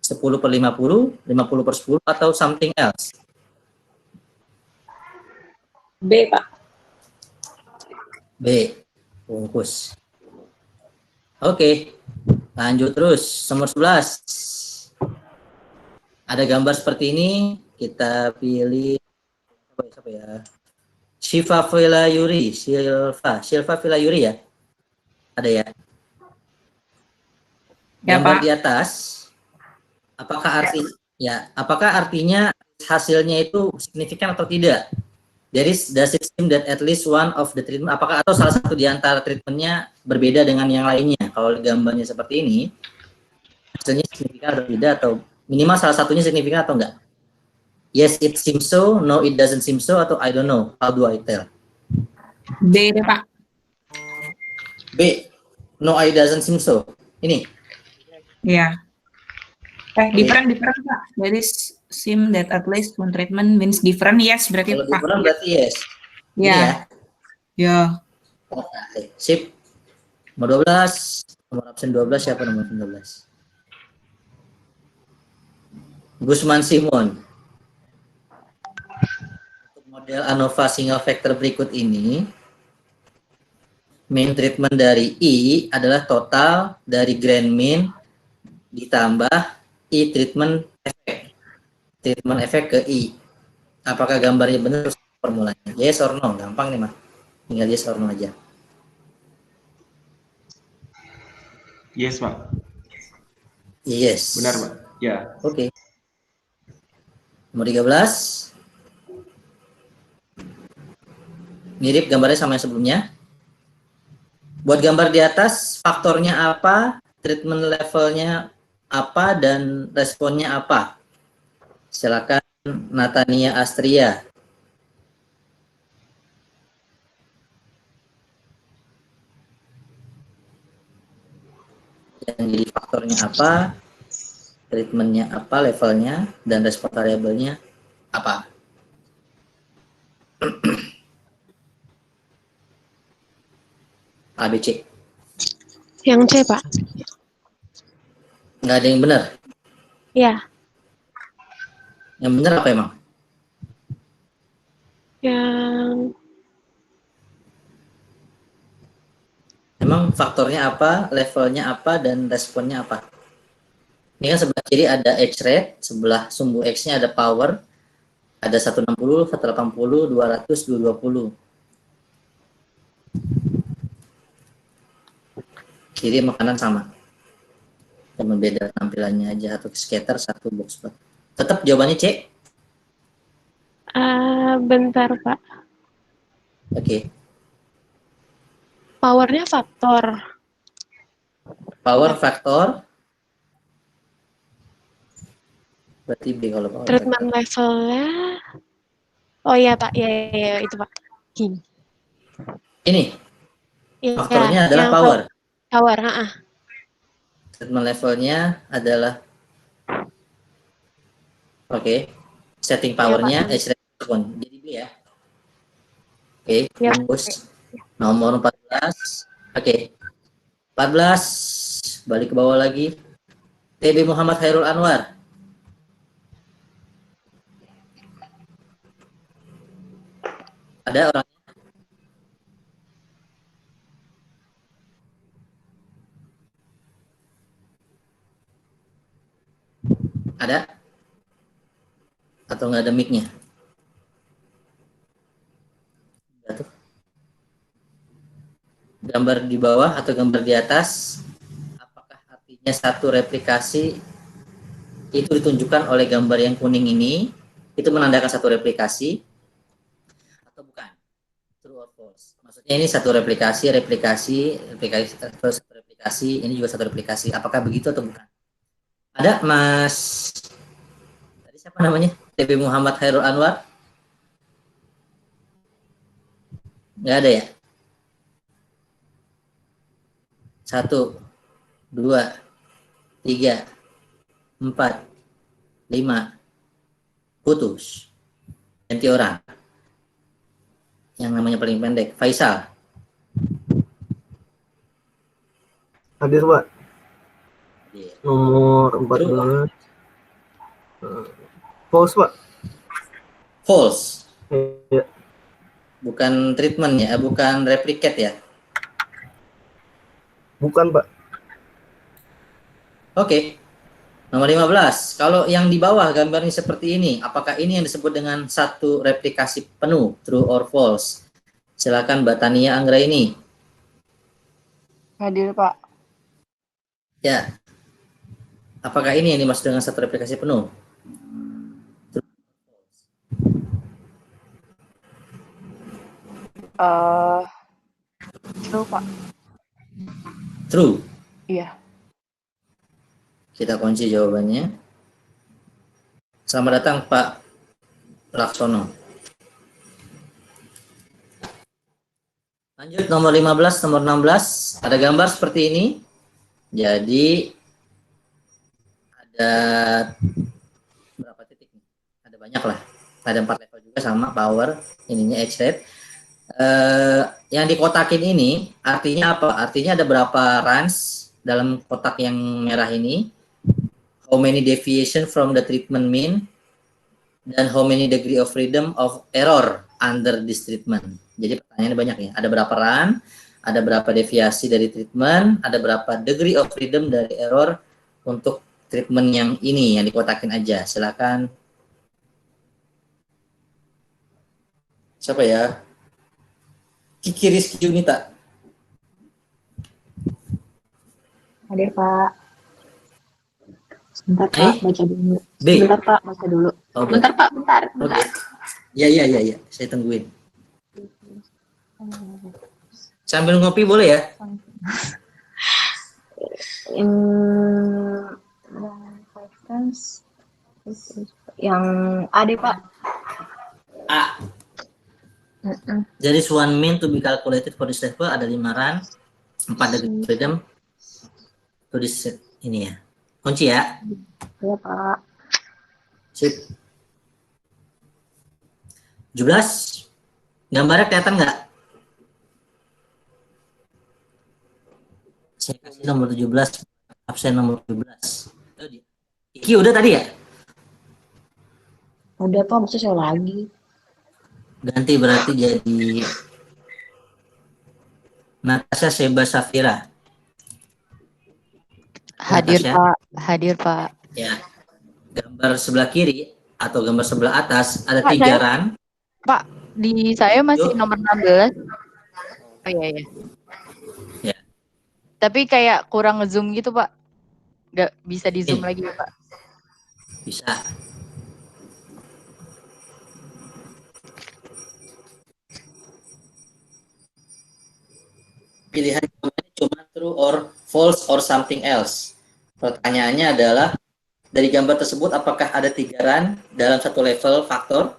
10 per 50, 50 per 10, atau something else? B, Pak. B. Bungkus. Oke. Lanjut terus. Nomor 11. Ada gambar seperti ini. Kita pilih. Siapa ya? Shiva Vilayuri. Silva Vilayuri ya? Ada ya? Gambar di atas. Apakah artinya hasilnya itu signifikan atau tidak? Does it seem that at least one of the treatment, apakah atau salah satu di antara treatmentnya berbeda dengan yang lainnya? Kalau gambarnya seperti ini, hasilnya signifikan atau tidak, atau minimal salah satunya signifikan atau enggak? Yes, it seems so. No, it doesn't seem so. Atau I don't know. How do I tell? B deh, Pak. B. No, it doesn't seem so. Ini. Iya. Different, Pak. That is seem that at least one treatment means different. Yes, berarti Kalau Pak. different berarti yes. Ya. Ya. Oke, sip. Nomor 12. Nomor absen 12 siapa nomor 12? Gusman Simon. Untuk model ANOVA single factor berikut ini, main treatment dari I adalah total dari grand mean ditambah I treatment effect. Treatment effect ke I. Apakah gambarnya benar formulanya? Yes or no? Gampang nih, Mas. Tinggal yes or no aja. Yes, Pak. Yes. Benar, Pak. Ya. Oke. Nomor 13. Mirip gambarnya sama yang sebelumnya. Buat gambar di atas, faktornya apa, treatment levelnya apa, dan responnya apa? Silakan Natania Astria. Yang jadi faktornya apa, treatmentnya apa, levelnya, dan respon variabelnya apa? ABC. Yang C, Pak. Nggak ada yang benar. Ya. Yang benar apa emang? Yang Emang faktornya apa, levelnya apa, dan responnya apa? Ini kan sebelah kiri ada H rate, sebelah sumbu X-nya ada power, ada 160, 180, 200, 220. Kiri sama kanan sama. Cuma beda tampilannya aja, atau scatter satu box plot. Tetap jawabannya C? bentar, Pak. Oke. Powernya faktor. Power faktor. Berarti B kalau power Treatment levelnya. Oh iya, Pak. Ya, itu, Pak. Gini. Ini. Ya, Faktornya adalah yang power. Power, Treatment levelnya adalah oke. Setting powernya respon. Jadi B ya. Oke, bungkus. Nomor 14. Oke. 14. Balik ke bawah lagi. TB Muhammad Khairul Anwar. Ada orang? Ada? Atau nggak ada mic-nya? Gambar di bawah atau gambar di atas, apakah artinya satu replikasi itu ditunjukkan oleh gambar yang kuning ini, itu menandakan satu replikasi, atau bukan? True or false? Maksudnya ini satu replikasi, ini juga satu replikasi. Apakah begitu atau bukan? Ada Mas, tadi siapa namanya? TB Muhammad Khairul Anwar? Nggak ada ya? 1, 2, 3, 4, 5, putus. Ganti orang. yang namanya paling pendek. Faisal. Hadir, Pak. Nomor 14. False, Pak. False. Iya. Bukan treatment ya, bukan replicate ya. Bukan, Pak. Oke. Nomor 15. Kalau yang di bawah gambarnya seperti ini, apakah ini yang disebut dengan satu replikasi penuh, true or false? Silakan Mbak Tania Anggraini. Hadir, Pak. Ya. Apakah ini yang dimaksud dengan satu replikasi penuh? True, Pak. True. Iya. Kita kunci jawabannya. Selamat datang Pak Laksono. Lanjut nomor 15, nomor 16. Ada gambar seperti ini. Jadi ada berapa titik nih? Ada banyak lah. Ada 4 level juga sama power. Ininya edge rate. Yang dikotakin ini artinya apa? Artinya ada berapa runs dalam kotak yang merah ini. How many deviation from the treatment mean, dan how many degree of freedom of error under this treatment. Jadi pertanyaannya banyak ya. Ada berapa run, ada berapa deviasi dari treatment, ada berapa degree of freedom dari error untuk treatment yang ini, yang dikotakin aja. Silakan. Siapa ya? Kiki Rizky Junita. Hadir, Pak. Bentar, Pak, baca dulu. B. Bentar, Pak, baca dulu. Oh, bentar, Pak, bentar. Oke. Ya. Saya tungguin. Sambil ngopi boleh ya? Yang A deh, Pak. A. Jadi one mean to be calculated for this level, ada 5 run, 4 degree freedom to this set ini ya. Kunci ya. Iya, Pak. Sip. 17. Gambarnya kelihatan nggak? Saya kasih nomor 17, absen nomor 17. Iki udah tadi ya? Udah, Pak, maksudnya saya lagi. Ganti berarti jadi Natasha Seba Safira. Hadir, Natasha. Pak. Hadir, Pak. Ya. Gambar sebelah kiri atau gambar sebelah atas ada Pak, 3 saya- run. Pak, di saya masih nomor 16. Oh iya. Ya. Tapi kayak kurang nge-zoom gitu, Pak. Nggak bisa di-zoom lagi ya, Pak. Bisa. Pilihan jawabannya cuma true or false or something else. Pertanyaannya adalah dari gambar tersebut apakah ada 3 run dalam satu level faktor?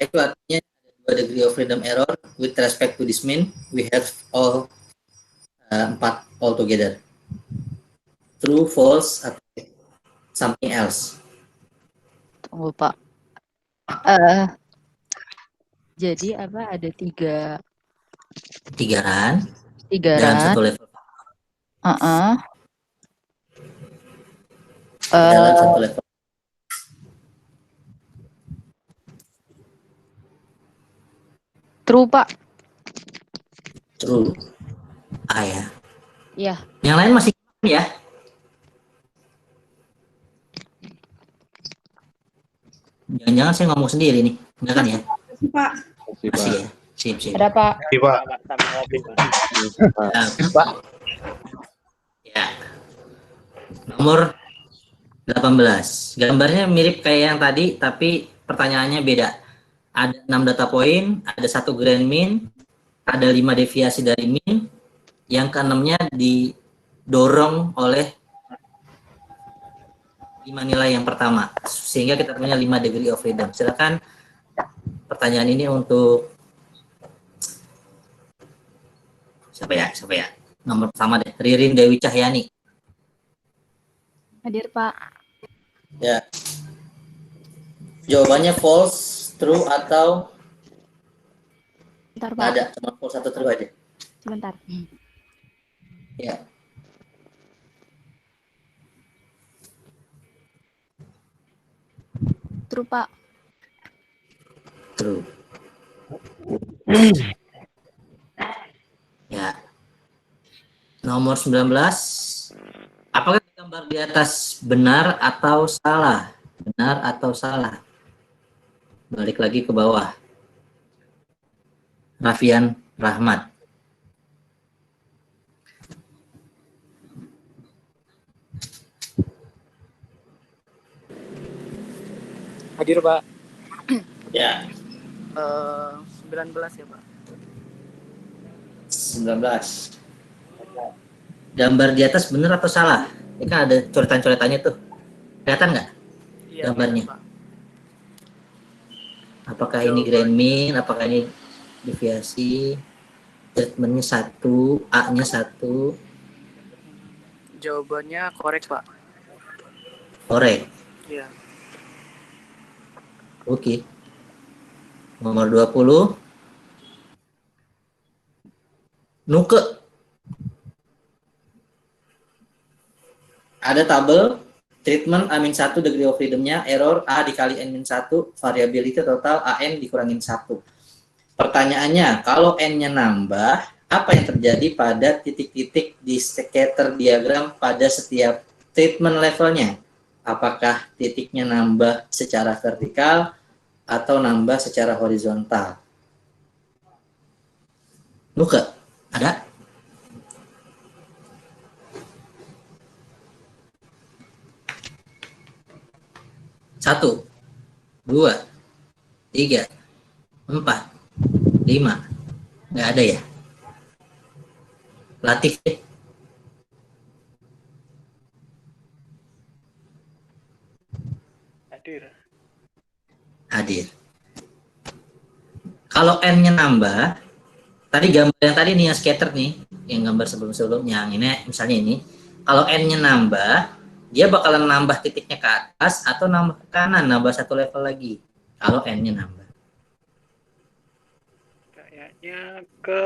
Itu artinya ada 2 degree of freedom error with respect to this mean. We have all 4 all together. True, false, atau something else. Tunggu, Pak. Jadi apa ada 3 run run. dalam satu level dalam satu level. True, Pak. True. A ya. Iya. Yang lain masih ya. Jangan-jangan saya ngomong sendiri nih. Enggak kan ya? Pak. Masih ya. Sip. Ada, Pak. Iya, Pak. Pak. Ya. Nomor 18. Gambarnya mirip kayak yang tadi, tapi pertanyaannya beda. Ada 6 data point, ada 1 grand mean, ada 5 deviasi dari mean, yang keenamnya didorong oleh 5 nilai yang pertama, sehingga kita punya 5 degree of freedom. Silakan pertanyaan ini untuk siapa ya? Nomor pertama deh, Ririn Dewi Cahyani. Hadir, Pak. Ya. Jawabannya false, true, atau Bentar, Nggak Pak. ada, cuma full 1 true aja. Sebentar. Ya. True, Pak. True. Ya. Nomor 19. Apakah gambar di atas benar atau salah? Benar atau salah? Balik lagi ke bawah. Raffian Rahmat. Hadir, Pak. Ya. 19 ya, Pak. 19. Gambar di atas benar atau salah? Ini kan ada coretan-coretannya tuh. Kelihatan nggak gambarnya? Pak. Apakah ini grand mean? Apakah ini deviasi? Treatmentnya 1, A-nya 1. Jawabannya korek, Pak. Korek. Iya. Oke. Nomor 20. Nuke. Ada tabel treatment A-1 degree of freedom-nya, error A dikali N-1, variability total AN dikurangin 1. Pertanyaannya, kalau N-nya nambah, apa yang terjadi pada titik-titik di scatter diagram pada setiap treatment levelnya? Apakah titiknya nambah secara vertikal atau nambah secara horizontal? Nuke, ada? Satu, 2, 3, 4, 5. Nggak ada ya? Latif deh. Hadir. Kalau N-nya nambah, tadi gambar yang tadi nih yang scatter nih, yang gambar sebelum-sebelumnya, yang ini misalnya ini, kalau N-nya nambah, dia bakalan nambah titiknya ke atas atau nambah ke kanan, nambah 1 level lagi. Kalau N-nya nambah. Kayaknya ke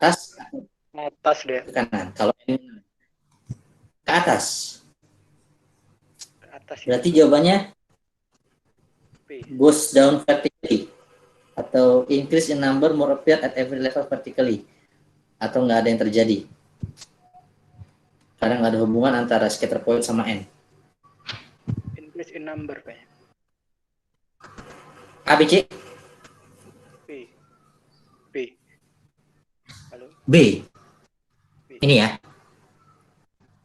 atas deh. ke kanan. Kalau N ke atas. Ke atas. Berarti jawabannya goes down vertically atau increase in number more appear at every level vertically, atau nggak ada yang terjadi karena nggak ada hubungan antara scatter point sama N. Increase in number kayaknya. ABC. B. Halo. B. Ini ya.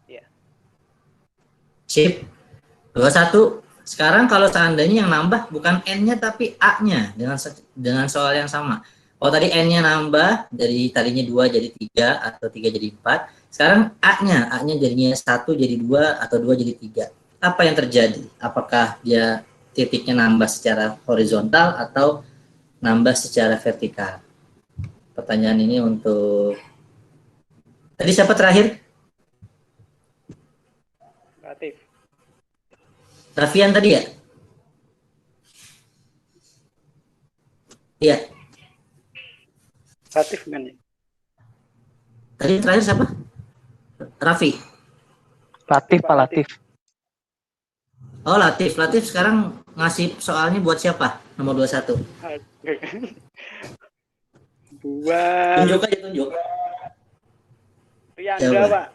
Iya. Sip. 21. Sekarang kalau seandainya yang nambah bukan N-nya tapi A-nya dengan soal yang sama. Kalau tadi N-nya nambah dari tadinya 2 jadi 3 atau 3 jadi 4. Sekarang A-nya jadinya 1 jadi 2 atau 2 jadi 3. Apa yang terjadi? Apakah dia titiknya nambah secara horizontal atau nambah secara vertikal? Pertanyaan ini untuk tadi siapa terakhir? Latif. Raffian tadi ya? Iya. Latif kan ya? Tadi terakhir siapa? Raffi. Latif, Pak Latif. Oh, Latif. Latif sekarang ngasih soalnya buat siapa? Nomor 21. Buat Tunjuk aja, tunjuk. Rianda, Coba. Pak.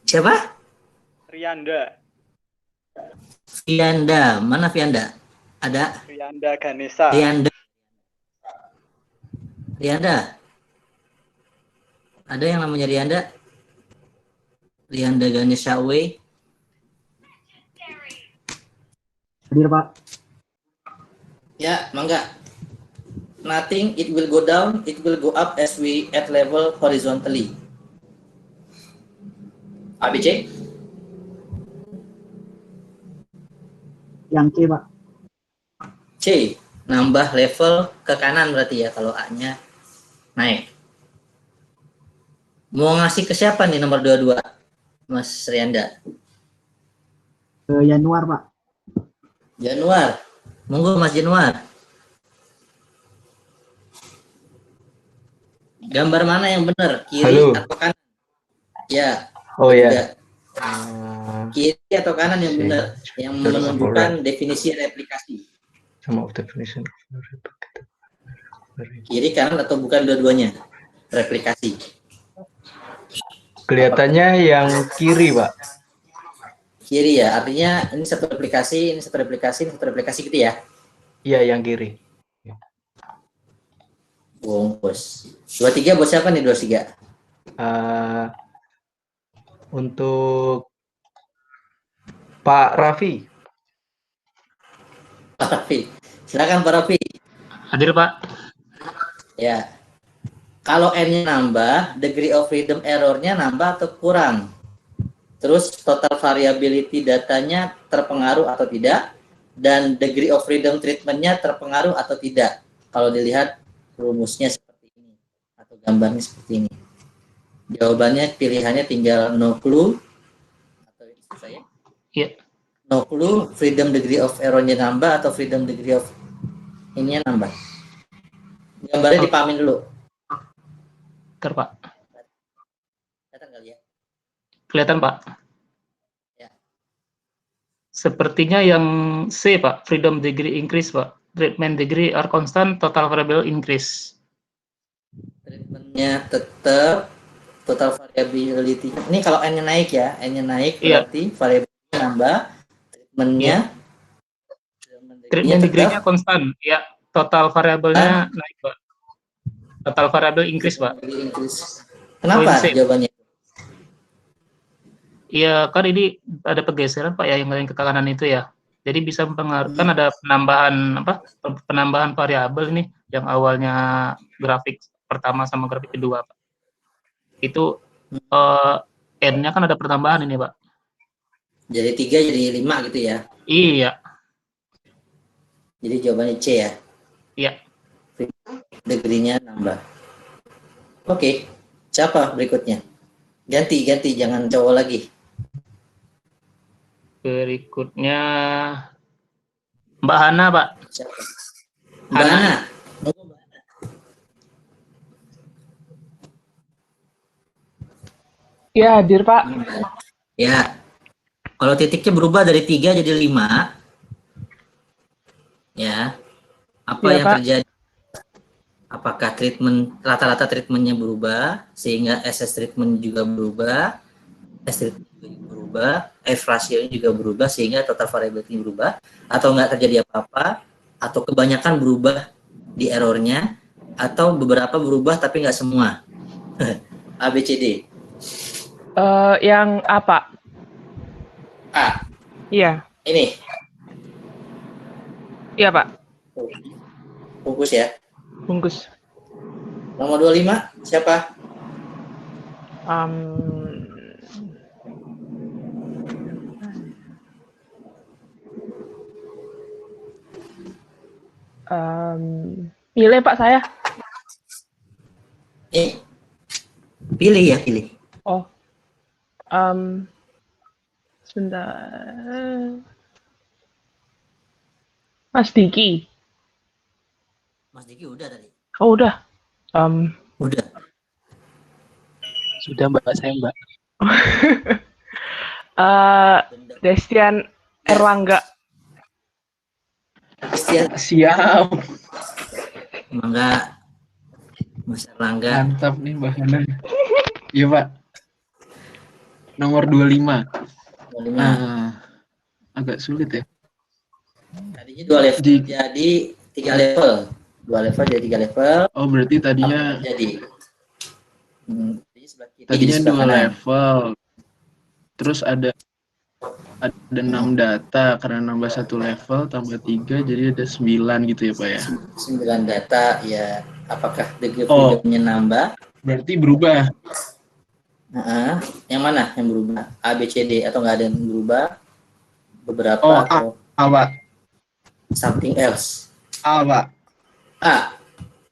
Siapa? Rianda. Vianda. Mana Vianda? Ada? Rianda Ganesha. Rianda. Rianda. Ada yang namanya Rianda? Rianda Ganesha Way. Hadir, Pak. Ya, mangga. Nothing, it will go down, it will go up as we add level horizontally. ABC? Yang C, Pak. C, nambah level ke kanan berarti ya kalau A-nya naik. Mau ngasih ke siapa nih nomor 22, Mas Rianda? Ke Januar, Pak. Januar. Monggo Mas Januar. Gambar mana yang benar? Kiri Halo. atau kanan? Ya. Oh ya. Juga. Kiri atau kanan yang benar? Yang menunjukkan definisi replikasi. Some of definition. Kiri, kanan, atau bukan dua-duanya? Replikasi. Kelihatannya yang kiri, Pak. Kiri ya, artinya ini satu replikasi, ini satu replikasi, ini satu replikasi gitu ya? Iya, yang kiri. Bungkus. 23 buat siapa nih 23? Untuk Pak Raffi. Pak Raffi. Silakan Pak Raffi. Hadir, Pak. Ya. Kalau N-nya nambah, degree of freedom error-nya nambah atau kurang? Terus total variability datanya terpengaruh atau tidak? Dan degree of freedom treatment-nya terpengaruh atau tidak? Kalau dilihat rumusnya seperti ini atau gambarnya seperti ini. Jawabannya pilihannya tinggal no clue atau itu saya. Iya. No clue, freedom degree of error-nya nambah atau freedom degree of ininya nambah. Gambarnya dipahamin dulu. Bentar, Pak. Kelihatan kali ya? Kelihatan, Pak. Ya. Sepertinya yang C, Pak. Freedom degree increase, Pak. Treatment degree are constant, total variable increase. Treatmentnya tetap, total variability. Ini kalau N-nya naik ya, N-nya naik berarti variability nambah, treatmentnya. Treatment degree-nya konstan, ya. Total variabelnya naik, Pak. Total variable increase, Pak. Kenapa jawabannya? Iya, kan ini ada pergeseran, Pak, ya, yang lain ke kanan itu ya. Jadi bisa mempengaruhi, kan ada penambahan variabel ini yang awalnya grafik pertama sama grafik kedua, Pak. Itu N-nya kan ada pertambahan ini, Pak. Jadi 3 jadi 5 gitu ya? Iya. Jadi jawabannya C ya? Iya. Degree-nya nambah. Oke, siapa berikutnya? Ganti, jangan cowok lagi. Berikutnya Mbak Hana, Pak. Siapa? Mbak Hana. Ya, hadir, Pak. Ya. Kalau titiknya berubah dari 3 jadi 5, ya, apa Ya, yang Pak. terjadi? Apakah rata-rata treatmentnya berubah sehingga SS treatment juga berubah, S treatment juga berubah, F ratio juga berubah sehingga total variability berubah, atau nggak terjadi apa-apa, atau kebanyakan berubah di errornya, atau beberapa berubah tapi nggak semua? A, B, C, D. Yang apa? A. Iya. Ini. Iya, Pak. Bungkus ya. Bungkus. Nomor 25 siapa? Pilih, Pak, saya. Pilih ya, pilih. Oh. Sebentar. Mas Diki. Mas Diki udah tadi. Oh, udah. Udah. Sudah, Mbak, saya, Mbak. Destian Erlangga. Siap. Mangga. Mas Erlangga. Mantap nih, Mbak Hana. Iya, Pak. Nomor 25. Agak sulit ya. Tadinya 2 level jadi 3 level. 2 level jadi 3 level. Oh, berarti tadinya jadi tadinya 2 level. Terus ada 6 data karena nambah 1 level tambah 3 jadi ada 9 gitu ya, Pak ya. 9 data ya. Apakah degree freedom-nya nambah? Berarti berubah. Yang mana yang berubah? A, B, C, D atau nggak ada yang berubah? Beberapa atau Pak. Something else? A, Pak. A.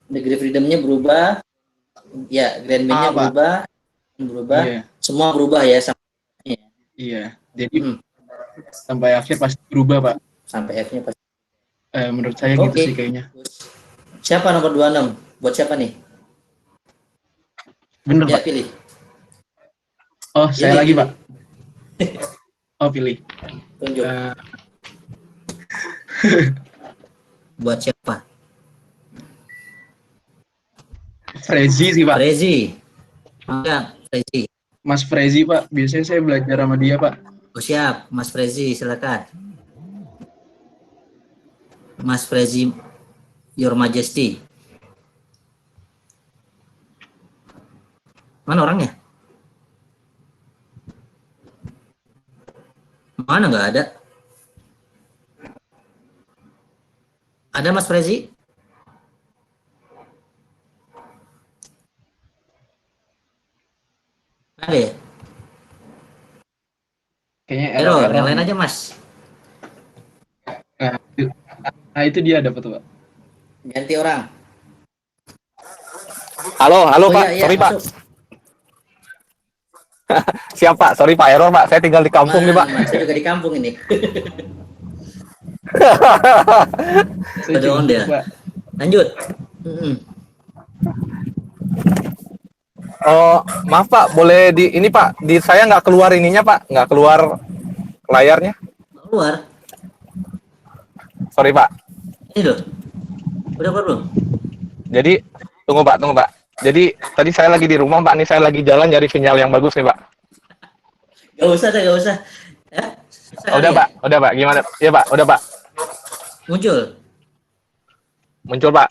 Degree freedom-nya berubah. Ya, grand mean-nya berubah. Iya. Semua berubah ya. Iya. Jadi sampai akhir pasti berubah, Pak. Sampai F-nya pasti. Menurut saya gitu sih kayaknya. Siapa nomor 26? Buat siapa nih? Bener, Ya, Pak. pilih. Oh, saya Pilih, lagi, pilih. Pak. Oh, pilih. Tunjuk. Buat siapa? Frezi sih, Pak. Frezi. Enggak, Frezi. Mas Frezi, Pak. Biasanya saya belajar sama dia, Pak. Oh, siap, Mas Frezi, silakan. Mas Frezi, Your Majesty. Mana orangnya? Mana nggak ada? Ada Mas Frezi? Ada ya? Kayaknya Error, error. yang lain aja Mas. Nah, itu dia dapat tuh, Pak. Ganti orang. Halo, Oh, Pak. iya, Sorry, Pak. masuk. Siap, Pak. Sorry, Pak. Error, Pak. Saya tinggal di kampung nih, Pak. Saya juga di kampung ini. Saya Ada on dia. Pak. Lanjut. Oh, maaf, Pak. Boleh di ini, Pak. Di saya nggak keluar ininya, Pak. Nggak keluar layarnya. Keluar. Sorry, Pak. Ini loh. Udah keluar belum? Jadi, tunggu, Pak. Jadi, tadi saya lagi di rumah, Pak. Nih saya lagi jalan nyari sinyal yang bagus nih, Pak. Gak usah. Ya? Susah Udah, kali Pak. Udah, Pak. Gimana? Iya, Pak. Udah, Pak. Muncul, Pak.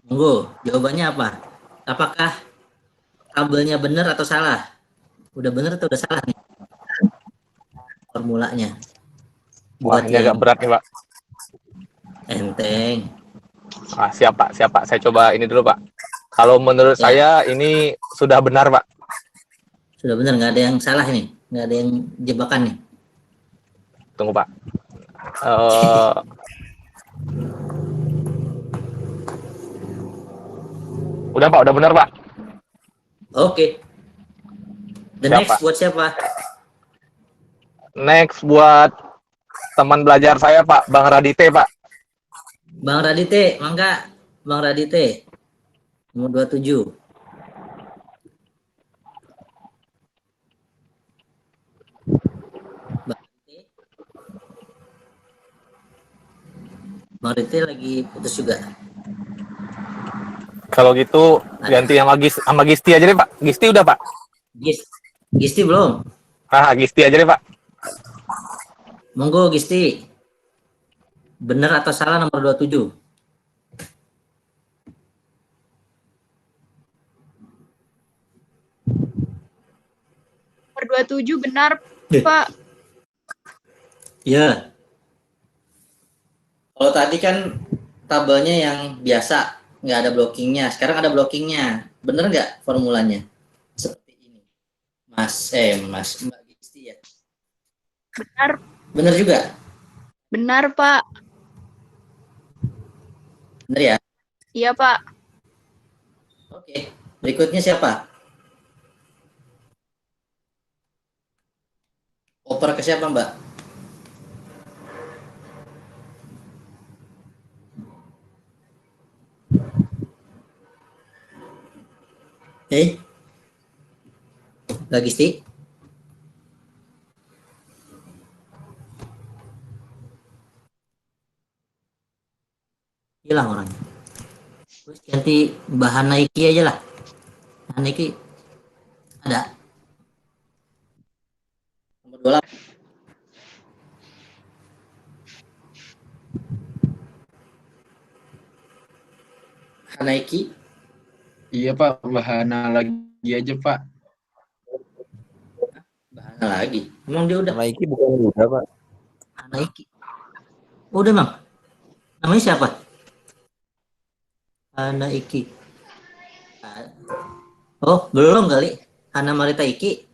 Tunggu, jawabannya apa? Apakah kabelnya benar atau salah? Udah benar atau udah salah nih? Formulanya. Wah, ini agak berat nih, Pak. Enteng. Ah, siap, Pak. Saya coba ini dulu, Pak. Kalau menurut saya ini sudah benar, Pak. Sudah benar, nggak ada yang salah nih, nggak ada yang jebakan nih. Tunggu, Pak. Udah, Pak. Udah benar, Pak. Oke. The Siap, next Pak. buat siapa? Next buat teman belajar saya, Pak. Bang Radite, Pak. Bang Radite, mangga. Bang Radite. Nomor 27. Bang Radite lagi putus juga. Kalau gitu ganti sama Gisti aja deh, Pak. Gisti udah, Pak. Gisti belum? Gisti aja deh, Pak. Monggo Gisti. Benar atau salah nomor 27? Nomor 27 benar, Pak. Ya. Kalau tadi kan tabelnya yang biasa, nggak ada blockingnya. Sekarang ada blockingnya. Bener nggak formulanya? Seperti ini. Mbak Gisti ya? Benar. Bener juga? Benar, Pak. Bener ya? Iya, Pak. Oke. Berikutnya siapa? Oper ke siapa, Mbak? Mbak Gisti? Hilang orangnya. Terus ganti bahan Nike aja lah. Bahan Nike ada. Nomor 28. Nike. Iya, Pak. Bahana lagi aja, Pak. Bahana lagi. Emang dia udah? Nike bukan udah, Pak. Nike. Udah, Bang. Namanya siapa? Hana Iki. Oh, belum kali. Hana Marita Iki.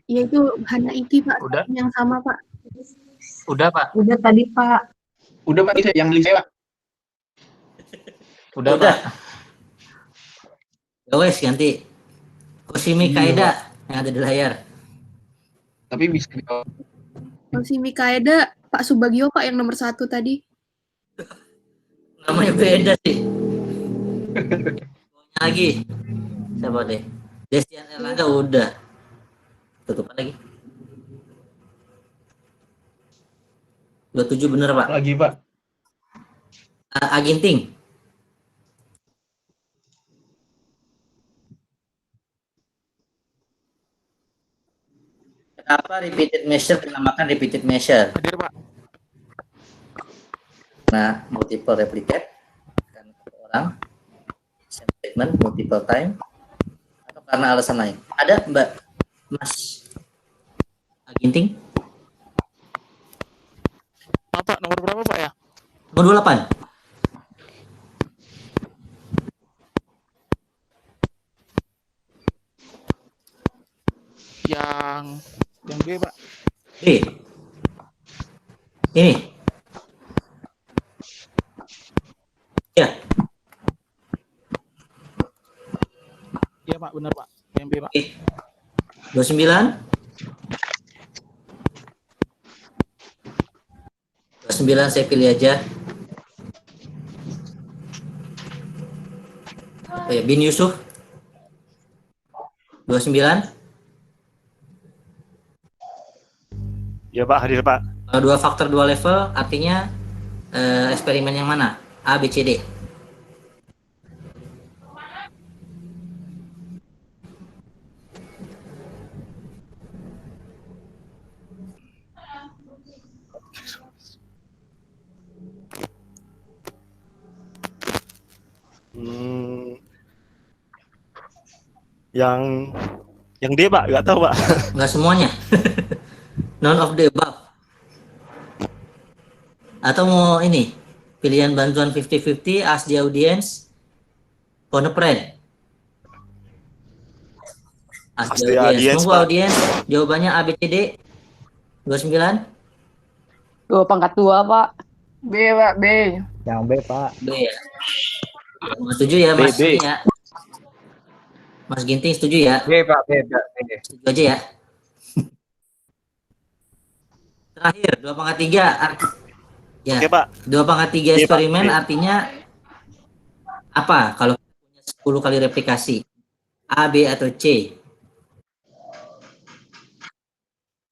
Iya itu Hana Iki, Pak. Udah. Yang sama, Pak. Udah, Pak. Udah tadi, Pak. Udah, Pak. Yang lise, Pak. Udah, Pak. Ya wes, ganti. Koshimi Kaeda yang ada di layar. Tapi bisa Koshimi Kaeda, Pak Subagio, Pak, yang nomor 1 tadi. Namanya beda sih. lagi. Siapa deh? Destian Erlangga udah. Tutupan lagi. 27 bener, Pak. Lagi, Pak. Aginting. Kenapa repeated measure dinamakan repeated measure? Hadir, Pak. Nah, multiple replicate karena satu orang, same statement multiple time, atau karena alasan lain. Ada Mbak Mas Aginting? Pak, nomor berapa, Pak ya? Nomor 28. Yang B, Pak. B. Ini. Ya. Iya, Pak, benar, Pak. Yang B, Pak. 29. 29 saya pilih aja. Oh ya, Bin Yusuf. 29. Ya Pak, hadir Pak. Dua faktor dua level artinya eksperimen yang mana? A, B, C, D. Yang D Pak, nggak tahu Pak. Nggak semuanya. None of the above. Atau mau ini pilihan bantuan 50-50, ask the audience, phone a friend. Ask the audience. Tunggu audience, jawabannya A, B, C, D. 29. 2 pangkat 2, Pak. B, Pak, B. Yang B, Pak. B ya. Setuju ya, Mas? B. Ya. Mas Ginting setuju ya? B, Pak, B. Setuju aja ya. Terakhir, 2/3 ya. Oke, Pak. 2/3 Oke, eksperimen Pak. artinya apa? Kalau punya 10 kali replikasi, A, B atau C?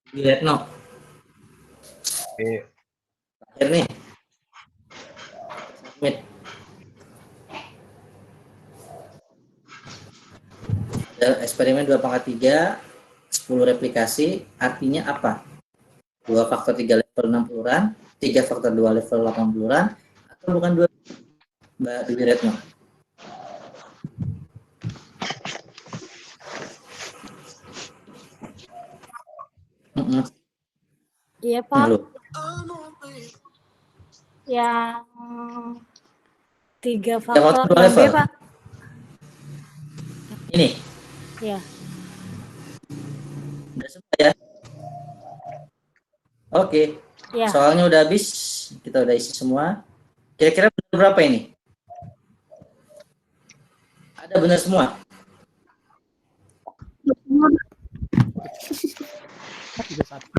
Di Retno. B. Terakhir nih. Eksperimen 2/3, 10 replikasi artinya apa? 2 faktor 3 level 60-an, 3 faktor 2 level 80-an, atau bukan 2? Mbak Bibi Retno. Iya Pak. Lalu. Yang 3 faktor faktor dua yang B level. Pak. Ini. Ya. Udah semua ya? Oke. Ya. Soalnya udah habis, kita udah isi semua. Kira-kira benar berapa ini? Ada benar semua?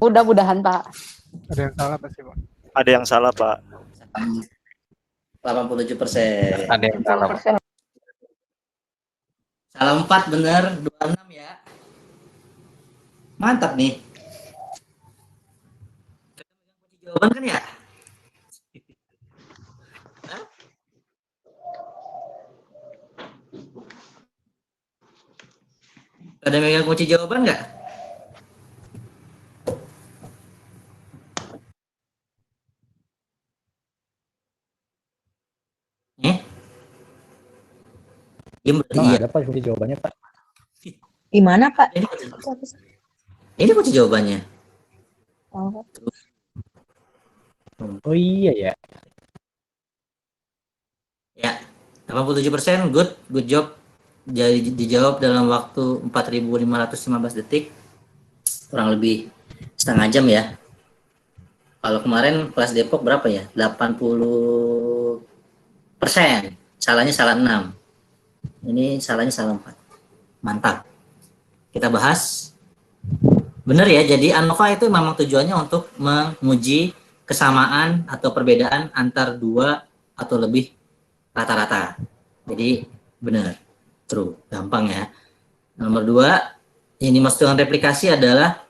Mudah-mudahan, Pak. Ada yang salah pasti, Pak. Ada yang salah Pak. 87%. Ada yang salah, Pak. Salah 4 benar, 26 ya. Mantap nih. Jawaban kan ya? Hah? Ada megang kunci jawaban nggak? Diam berarti iya. Ada Pak kunci jawabannya, Pak. Gimana Pak? Ini kunci jawabannya. Oh iya ya. Ya, 87% good job. Jadi dijawab dalam waktu 4.515 detik, kurang lebih setengah jam ya. Kalau kemarin kelas Depok berapa ya? 80%. Salahnya salah 6. Ini salahnya salah 4. Mantap. Kita bahas. Benar ya, jadi ANOVA itu memang tujuannya untuk menguji kesamaan atau perbedaan antar dua atau lebih rata-rata. Jadi benar. true. Gampang ya. Nomor 2, ini maksud dengan replikasi adalah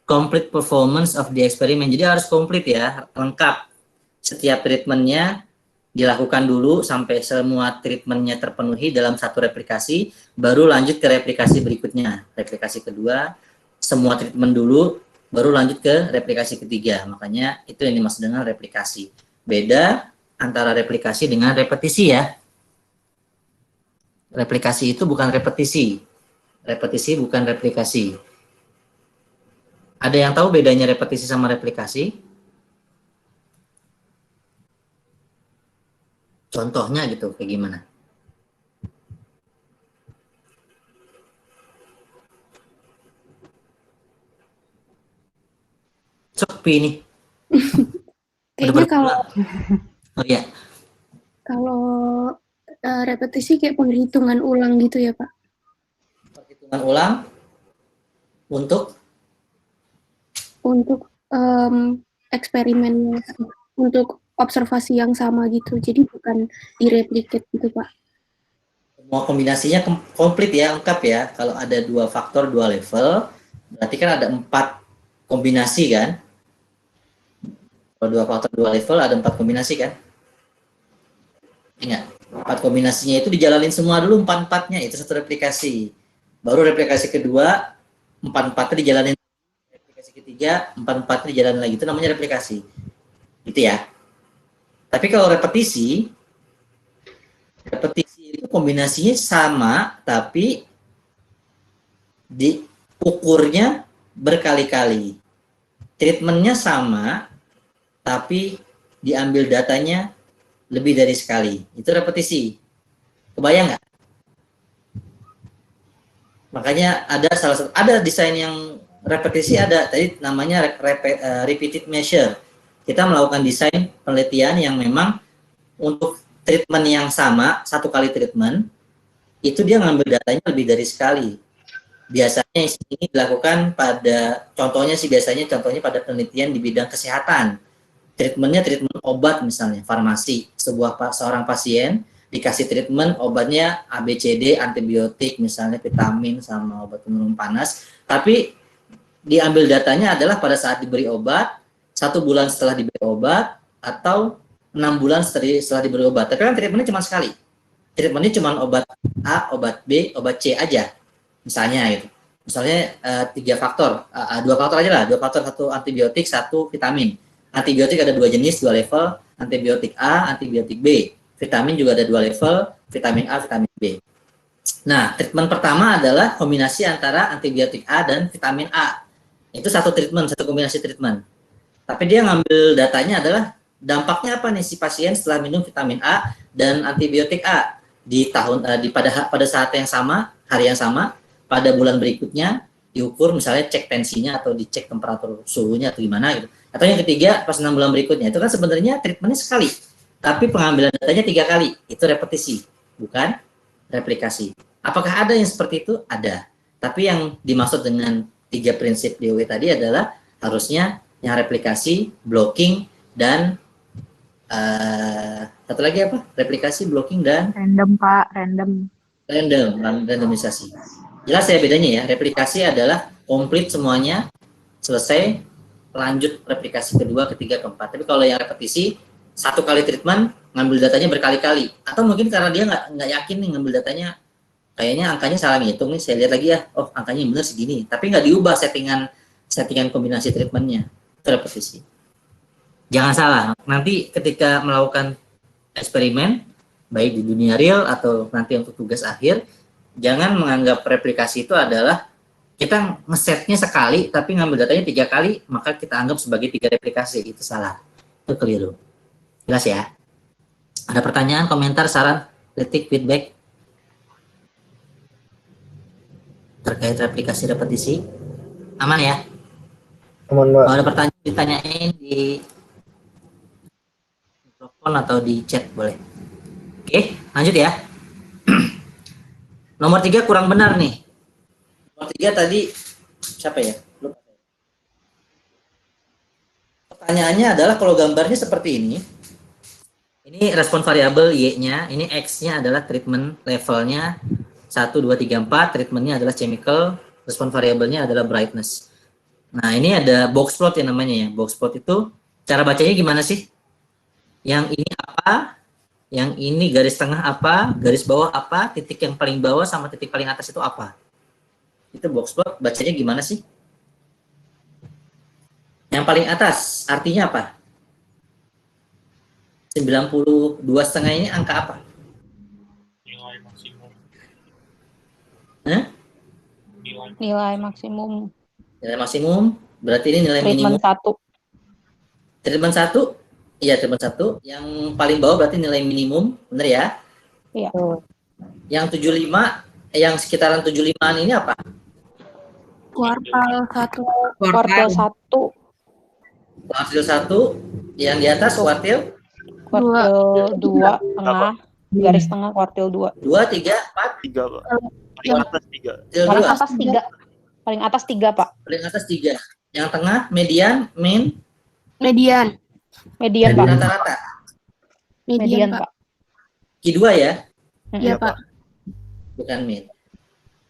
complete performance of the experiment. Jadi harus komplit ya, lengkap. Setiap treatmentnya dilakukan dulu sampai semua treatmentnya terpenuhi dalam satu replikasi, baru lanjut ke replikasi berikutnya. Replikasi kedua, semua treatment dulu, baru lanjut ke replikasi ketiga. Makanya itu yang dimaksud dengan replikasi. Beda antara replikasi dengan repetisi ya. Replikasi itu bukan repetisi. Repetisi bukan replikasi. Ada yang tahu bedanya repetisi sama replikasi? Contohnya gitu, kayak gimana? Sepi nih. Kayaknya kalau Oh iya. kalau repetisi kayak penghitungan ulang gitu ya Pak? Penghitungan ulang untuk eksperimen, untuk observasi yang sama gitu, jadi bukan direplicate gitu Pak. semua kombinasinya komplit ya, lengkap ya. Kalau ada 2 faktor 2 level, berarti kan ada 4 kombinasi kan. Kalau 2 faktor 2 level ada 4 kombinasi kan. Ingat, 4 kombinasinya itu dijalanin semua dulu 4-4-nya, itu satu replikasi. Baru replikasi kedua 4-4-nya dijalanin, replikasi ketiga 4-4-nya dijalanin lagi, itu namanya replikasi. Gitu ya. Tapi kalau repetisi itu kombinasinya sama, tapi diukurnya berkali-kali. Treatmentnya sama, tapi diambil datanya lebih dari sekali. Itu repetisi. Kebayang nggak? Makanya ada desain yang repetisi, ada tadi namanya repeated measure. Kita melakukan desain penelitian yang memang untuk treatment yang sama, 1 kali treatment, itu dia ngambil datanya lebih dari sekali. Biasanya ini dilakukan pada, contohnya pada penelitian di bidang kesehatan. Treatmentnya treatment obat misalnya, farmasi. Seorang pasien dikasih treatment obatnya ABCD, antibiotik misalnya, vitamin sama obat penurun panas, tapi diambil datanya adalah pada saat diberi obat, 1 bulan setelah diberi obat, atau 6 bulan setelah diberi obat. Tapi kan treatmentnya cuma sekali. Treatmentnya cuma obat A, obat B, obat C aja. Misalnya gitu. Misalnya 3 faktor, 2 faktor aja lah. 2 faktor, 1 antibiotik, 1 vitamin. Antibiotik ada 2 jenis, 2 level. Antibiotik A, antibiotik B. Vitamin juga ada 2 level, vitamin A, vitamin B. Nah, treatment pertama adalah kombinasi antara antibiotik A dan vitamin A. Itu satu treatment, satu kombinasi treatment. Tapi dia ngambil datanya adalah dampaknya apa nih si pasien setelah minum vitamin A dan antibiotik A pada saat yang sama, hari yang sama, pada bulan berikutnya diukur misalnya cek tensinya atau dicek temperatur suhunya atau gimana gitu. Atau yang ketiga pas 6 bulan berikutnya. Itu kan sebenarnya treatmentnya sekali, tapi pengambilan datanya 3 kali. Itu repetisi, bukan replikasi. Apakah ada yang seperti itu? Ada. Tapi yang dimaksud dengan 3 prinsip DOE tadi adalah harusnya yang replikasi, blocking, dan satu lagi apa? Replikasi, blocking, dan Random, Pak. randomisasi. Jelas ya bedanya ya. Replikasi adalah komplit semuanya, selesai, lanjut replikasi kedua, ketiga, keempat. Tapi kalau yang repetisi, 1 kali treatment, ngambil datanya berkali-kali. Atau mungkin karena dia nggak yakin nih ngambil datanya, kayaknya angkanya salah ngitung nih, saya lihat lagi ya, oh angkanya benar segini. Tapi nggak diubah settingan kombinasi treatmentnya. Itu repetisi. Jangan salah, nanti ketika melakukan eksperimen, baik di dunia real atau nanti untuk tugas akhir, jangan menganggap replikasi itu adalah kita ngesetnya sekali, tapi ngambil datanya 3 kali, maka kita anggap sebagai 3 replikasi. Itu salah. Itu keliru. Jelas ya? Ada pertanyaan, komentar, saran, kritik, feedback terkait replikasi repetisi? Aman ya? Aman, Mbak. Kalau ada pertanyaan ditanyain di mikrofon atau di chat boleh. Oke, lanjut ya. Nomor 3 kurang benar nih. Nomor 3 tadi siapa ya? Lupa. Pertanyaannya adalah kalau gambarnya seperti ini respon variabel Y-nya, ini X-nya adalah treatment levelnya 1, 2, 3, 4, treatmentnya adalah chemical, respon variabelnya adalah brightness. Nah, ini ada box plot yang namanya ya. Box plot itu cara bacanya gimana sih? Yang ini apa? Yang ini garis tengah apa? Garis bawah apa? Titik yang paling bawah sama titik paling atas itu apa? Itu box plot bacanya gimana sih? Yang paling atas artinya apa? 92,5 ini angka apa? Nilai maksimum. Nilai maksimum. Nilai maksimum berarti ini nilai Treatment minimum. 1. Treatment 1? Iya, treatment 1. Yang paling bawah berarti nilai minimum, benar ya? Iya. Yang 75, yang sekitaran 75-an ini apa? Kuartal 1. Kuartil 1. Kuartil 1, yang di atas kuartil? Kuartil 2, tengah. Garis tengah kuartil 2. 2, 3, 4? 3, Pak. Paling atas 3. Paling atas 3. Paling atas 3, Pak. Paling atas 3. Yang tengah, median, min? Median. Median, Pak. Rata-rata? Median, Pak. Q2 ya? Iya, Pak. Bukan min.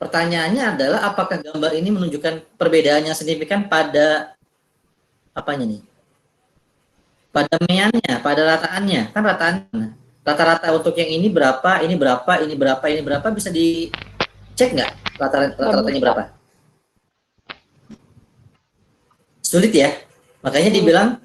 Pertanyaannya adalah apakah gambar ini menunjukkan perbedaannya signifikan pada apanya nih? Pada meannya, pada rataannya. Kan rataannya. Rata-rata untuk yang ini berapa, ini berapa, ini berapa, ini berapa, bisa dicek nggak rata-ratanya berapa? Sulit ya. Makanya dibilang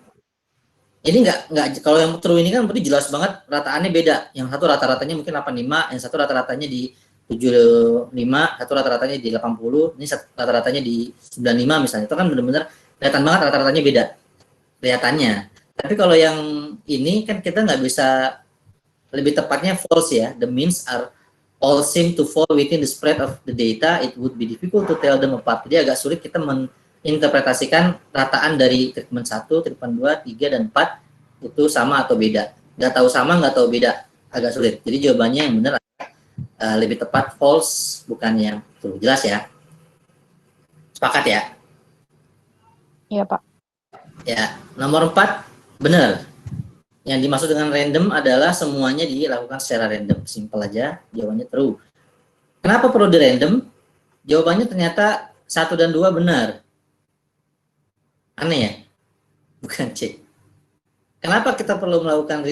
ini nggak kalau yang true ini kan berarti jelas banget rataannya beda. Yang satu rata-ratanya mungkin 85, yang satu rata-ratanya di 75, satu rata-ratanya di 80, ini rata-ratanya di 95 misalnya. Itu kan benar-benar kelihatan banget rata-ratanya beda kelihatannya. Tapi kalau yang ini kan kita nggak bisa, lebih tepatnya false ya. The means are all seem to fall within the spread of the data. It would be difficult to tell them apart. Jadi agak sulit kita menginterpretasikan rataan dari treatment 1, treatment 2, 3, dan 4 itu sama atau beda. Nggak tahu sama, nggak tahu beda. Agak sulit. Jadi jawabannya yang benar lebih tepat false, bukan yang true. Jelas ya? Sepakat ya? Iya, Pak. Ya, nomor 4 benar. Yang dimaksud dengan random adalah semuanya dilakukan secara random. Simple aja, jawabannya true. Kenapa perlu di random? Jawabannya ternyata 1 dan 2 benar. Aneh ya? Bukan C. Kenapa kita perlu melakukan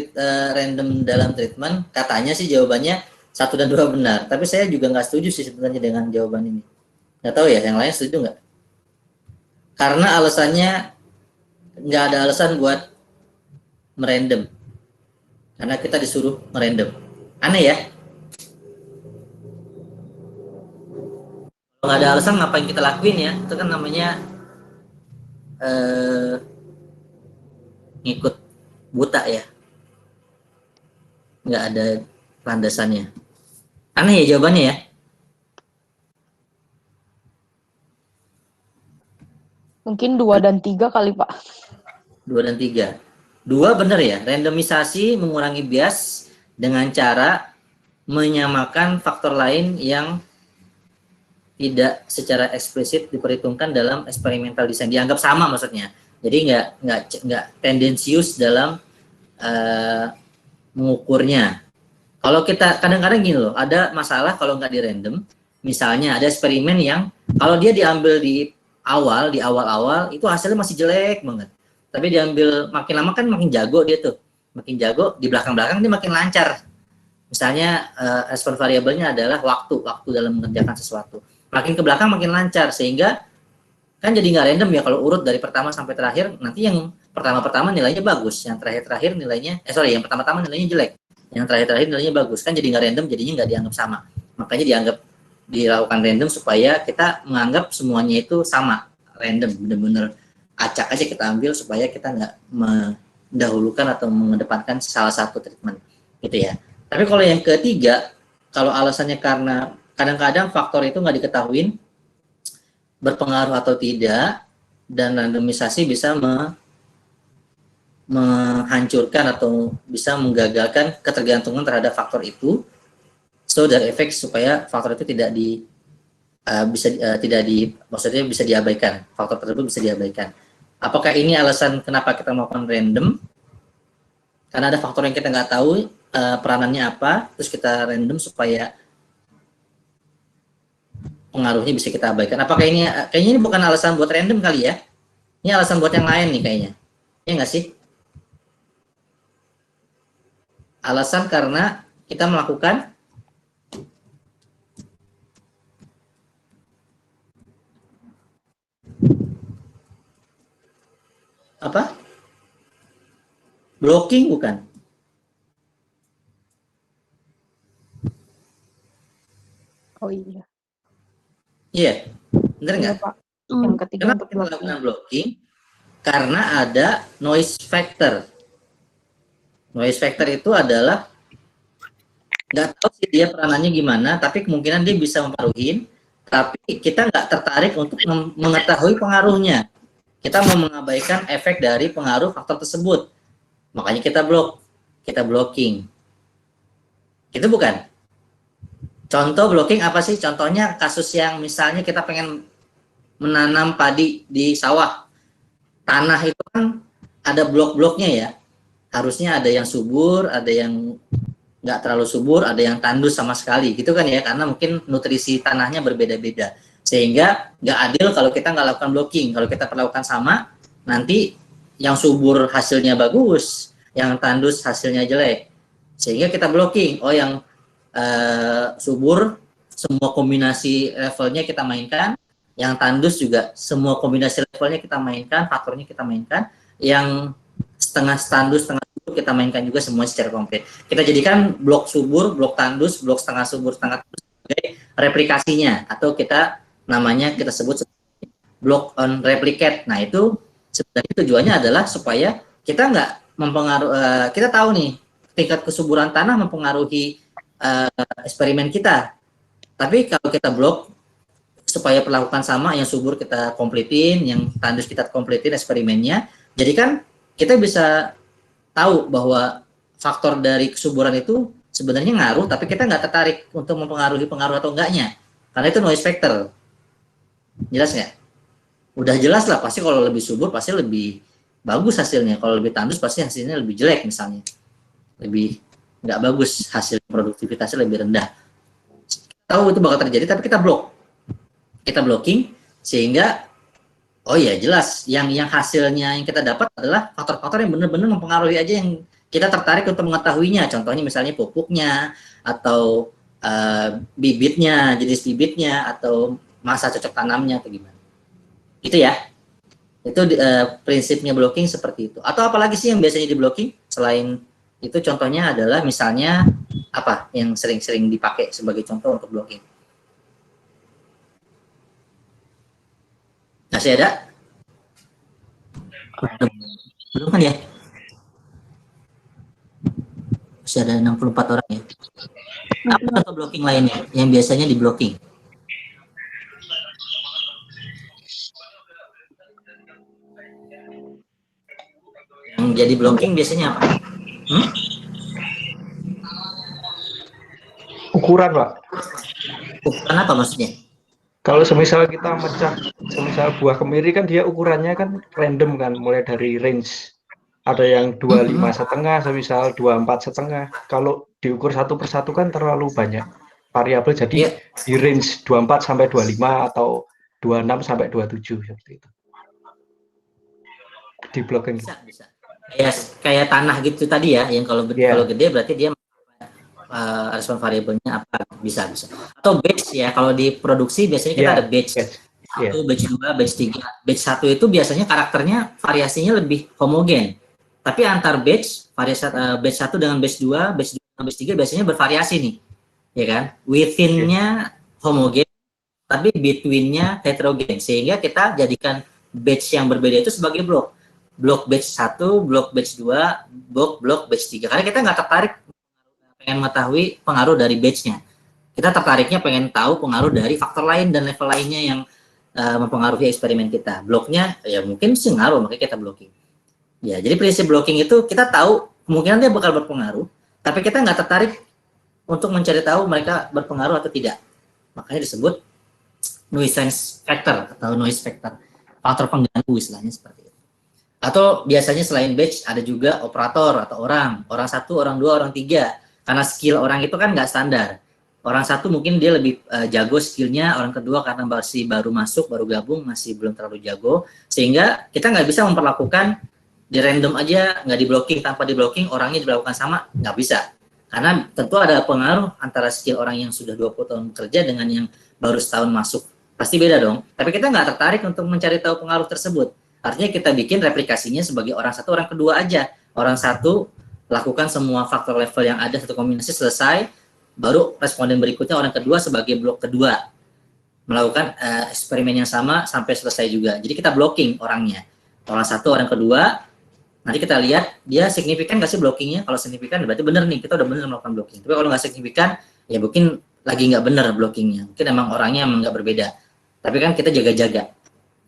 random dalam treatment? Katanya sih jawabannya 1 dan 2 benar. Tapi saya juga nggak setuju sih sebenarnya dengan jawaban ini. Nggak tahu ya, yang lain setuju nggak? Karena alasannya nggak ada alasan buat merandom. Karena kita disuruh merandom. Aneh ya? Kalau nggak ada alasan ngapain kita lakuin ya? Itu kan namanya ngikut buta ya. Nggak ada landasannya. Aneh ya jawabannya ya? Mungkin 2 dan 3 kali, Pak. 2 dan 3. 2 benar ya, randomisasi mengurangi bias dengan cara menyamakan faktor lain yang tidak secara eksplisit diperhitungkan dalam eksperimental design. Dianggap sama maksudnya. Jadi nggak tendensius dalam mengukurnya. Kalau kita kadang-kadang gini loh, ada masalah kalau nggak di random. Misalnya ada eksperimen yang kalau dia diambil di awal-awal itu hasilnya masih jelek banget. Tapi diambil makin lama kan makin jago dia tuh. Makin jago, di belakang-belakang dia makin lancar. Misalnya respon variabelnya adalah waktu dalam mengerjakan sesuatu. Makin ke belakang makin lancar, sehingga kan jadi nggak random ya kalau urut dari pertama sampai terakhir. Nanti yang pertama-pertama nilainya bagus, yang terakhir-terakhir nilainya, yang pertama-tama nilainya jelek. Yang terakhir-terakhir nilainya bagus. Kan jadi nggak random, jadinya nggak dianggap sama. Makanya dilakukan random supaya kita menganggap semuanya itu sama. Random, bener-bener acak aja kita ambil supaya kita nggak mendahulukan atau mengedepankan salah satu treatment gitu ya. Tapi kalau yang ketiga, kalau alasannya karena kadang-kadang faktor itu nggak diketahui berpengaruh atau tidak, dan randomisasi bisa menghancurkan atau bisa menggagalkan ketergantungan terhadap faktor itu, so dari efek supaya faktor itu maksudnya bisa diabaikan, faktor tersebut bisa diabaikan. Apakah ini alasan kenapa kita melakukan random? Karena ada faktor yang kita nggak tahu peranannya apa, terus kita random supaya pengaruhnya bisa kita abaikan. Apakah ini kayaknya ini bukan alasan buat random kali ya? Ini alasan buat yang lain nih kayaknya. Ya nggak sih? Alasan karena kita melakukan apa? Blocking bukan? Oh iya. Iya, bener nggak? Yang ketiga Kenapa untuk kita lakukan blocking? Karena ada noise factor. Noise factor itu adalah nggak tahu sih dia peranannya gimana, tapi kemungkinan dia bisa mempengaruhi, tapi kita nggak tertarik untuk mengetahui pengaruhnya. Kita mau mengabaikan efek dari pengaruh faktor tersebut. Makanya kita blocking. Itu bukan? Contoh blocking apa sih? Contohnya kasus yang misalnya kita pengen menanam padi di sawah. Tanah itu kan ada blok-bloknya ya. Harusnya ada yang subur, ada yang nggak terlalu subur, ada yang tandus sama sekali. Gitu kan ya, karena mungkin nutrisi tanahnya berbeda-beda. Sehingga nggak adil kalau kita nggak lakukan blocking. Kalau kita perlakukan sama, nanti yang subur hasilnya bagus, yang tandus hasilnya jelek. Sehingga kita blocking. Oh, yang subur, semua kombinasi levelnya kita mainkan. Yang tandus juga semua kombinasi levelnya kita mainkan, faktornya kita mainkan. Yang setengah tandus, setengah subur kita mainkan juga semua secara komplit. Kita jadikan blok subur, blok tandus, blok setengah subur, setengah tandus sebagai replikasinya, atau kita namanya kita sebut block on replicate. Nah, itu sebenarnya tujuannya adalah supaya kita nggak mempengaruhi, kita tahu nih tingkat kesuburan tanah mempengaruhi eksperimen kita. Tapi kalau kita blok supaya perlakukan sama, yang subur kita kompletin, yang tandus kita kompletin eksperimennya. Jadi kan kita bisa tahu bahwa faktor dari kesuburan itu sebenarnya ngaruh, tapi kita nggak tertarik untuk mempengaruhi pengaruh atau enggaknya. Karena itu noise factor. Jelas nggak? Udah jelas lah, pasti kalau lebih subur pasti lebih bagus hasilnya. Kalau lebih tandus pasti hasilnya lebih jelek misalnya. Lebih nggak bagus, hasil produktivitasnya lebih rendah. Tahu itu bakal terjadi, tapi kita blok. Kita blocking sehingga oh ya jelas yang hasilnya yang kita dapat adalah faktor-faktor yang benar-benar mempengaruhi aja, yang kita tertarik untuk mengetahuinya. Contohnya misalnya pupuknya atau bibitnya, jenis bibitnya, atau masa cocok tanamnya atau gimana. Itu ya. Itu prinsipnya blocking seperti itu. Atau apalagi sih yang biasanya di blocking selain itu? Contohnya adalah misalnya apa yang sering-sering dipakai sebagai contoh untuk blocking? Masih ada? Belum kan ya? Masih ada 64 orang ya. Apa contoh blocking lainnya yang biasanya di blocking? Yang jadi blocking biasanya apa? Ukuran, Pak. Ukuran apa maksudnya? Kalau semisal kita mecah, semisal buah kemiri kan dia ukurannya kan random kan, mulai dari range. Ada yang 25,5, semisal 24,5. Kalau diukur satu persatu kan terlalu banyak variabel, jadi di range 24 sampai 25 atau 26 sampai 27 seperti itu. Di blocking. Bisa. Kayak tanah gitu tadi ya, yang kalau gede berarti dia respon variabelnya apa, bisa. Atau batch ya, kalau di produksi biasanya kita ada batch 1, batch 2, batch 3. Batch 1 itu biasanya karakternya variasinya lebih homogen. Tapi antar batch, batch 1 dengan batch 2, batch 2 dengan batch 3 biasanya bervariasi nih. Ya kan? Within-nya homogen, tapi between-nya heterogen. Sehingga kita jadikan batch yang berbeda itu sebagai blok. Blok batch 1, blok batch 2, blok batch 3. Karena kita nggak tertarik pengen mengetahui pengaruh dari batch-nya. Kita tertariknya pengen tahu pengaruh dari faktor lain dan level lainnya yang mempengaruhi eksperimen kita. Bloknya ya mungkin sih ngaruh, makanya kita blocking. Ya, jadi prinsip blocking itu kita tahu kemungkinan dia bakal berpengaruh, tapi kita nggak tertarik untuk mencari tahu mereka berpengaruh atau tidak. Makanya disebut nuisance factor atau noise factor, faktor pengganggu istilahnya seperti itu. Atau biasanya selain batch ada juga operator atau orang 1, orang 2, orang 3. Karena skill orang itu kan nggak standar. orang satu mungkin dia lebih jago skillnya, orang kedua karena masih baru masuk, baru gabung, masih belum terlalu jago, sehingga kita nggak bisa memperlakukan di random aja, nggak di blocking, tanpa di blocking orangnya dilakukan sama, nggak bisa. Karena tentu ada pengaruh antara skill orang yang sudah 20 tahun bekerja dengan yang baru setahun masuk. Pasti beda dong. Tapi kita nggak tertarik untuk mencari tahu pengaruh tersebut. Artinya kita bikin replikasinya sebagai orang satu, orang kedua aja. Orang satu lakukan semua faktor level yang ada, satu kombinasi selesai, baru responden berikutnya orang kedua sebagai blok kedua. Melakukan eksperimen yang sama sampai selesai juga. Jadi kita blocking orangnya. Orang satu, orang kedua, nanti kita lihat dia signifikan nggak sih blockingnya. Kalau signifikan berarti benar nih, kita udah benar melakukan blocking. Tapi kalau nggak signifikan, ya mungkin lagi nggak benar blockingnya. Mungkin emang orangnya emang nggak berbeda. Tapi kan kita jaga-jaga,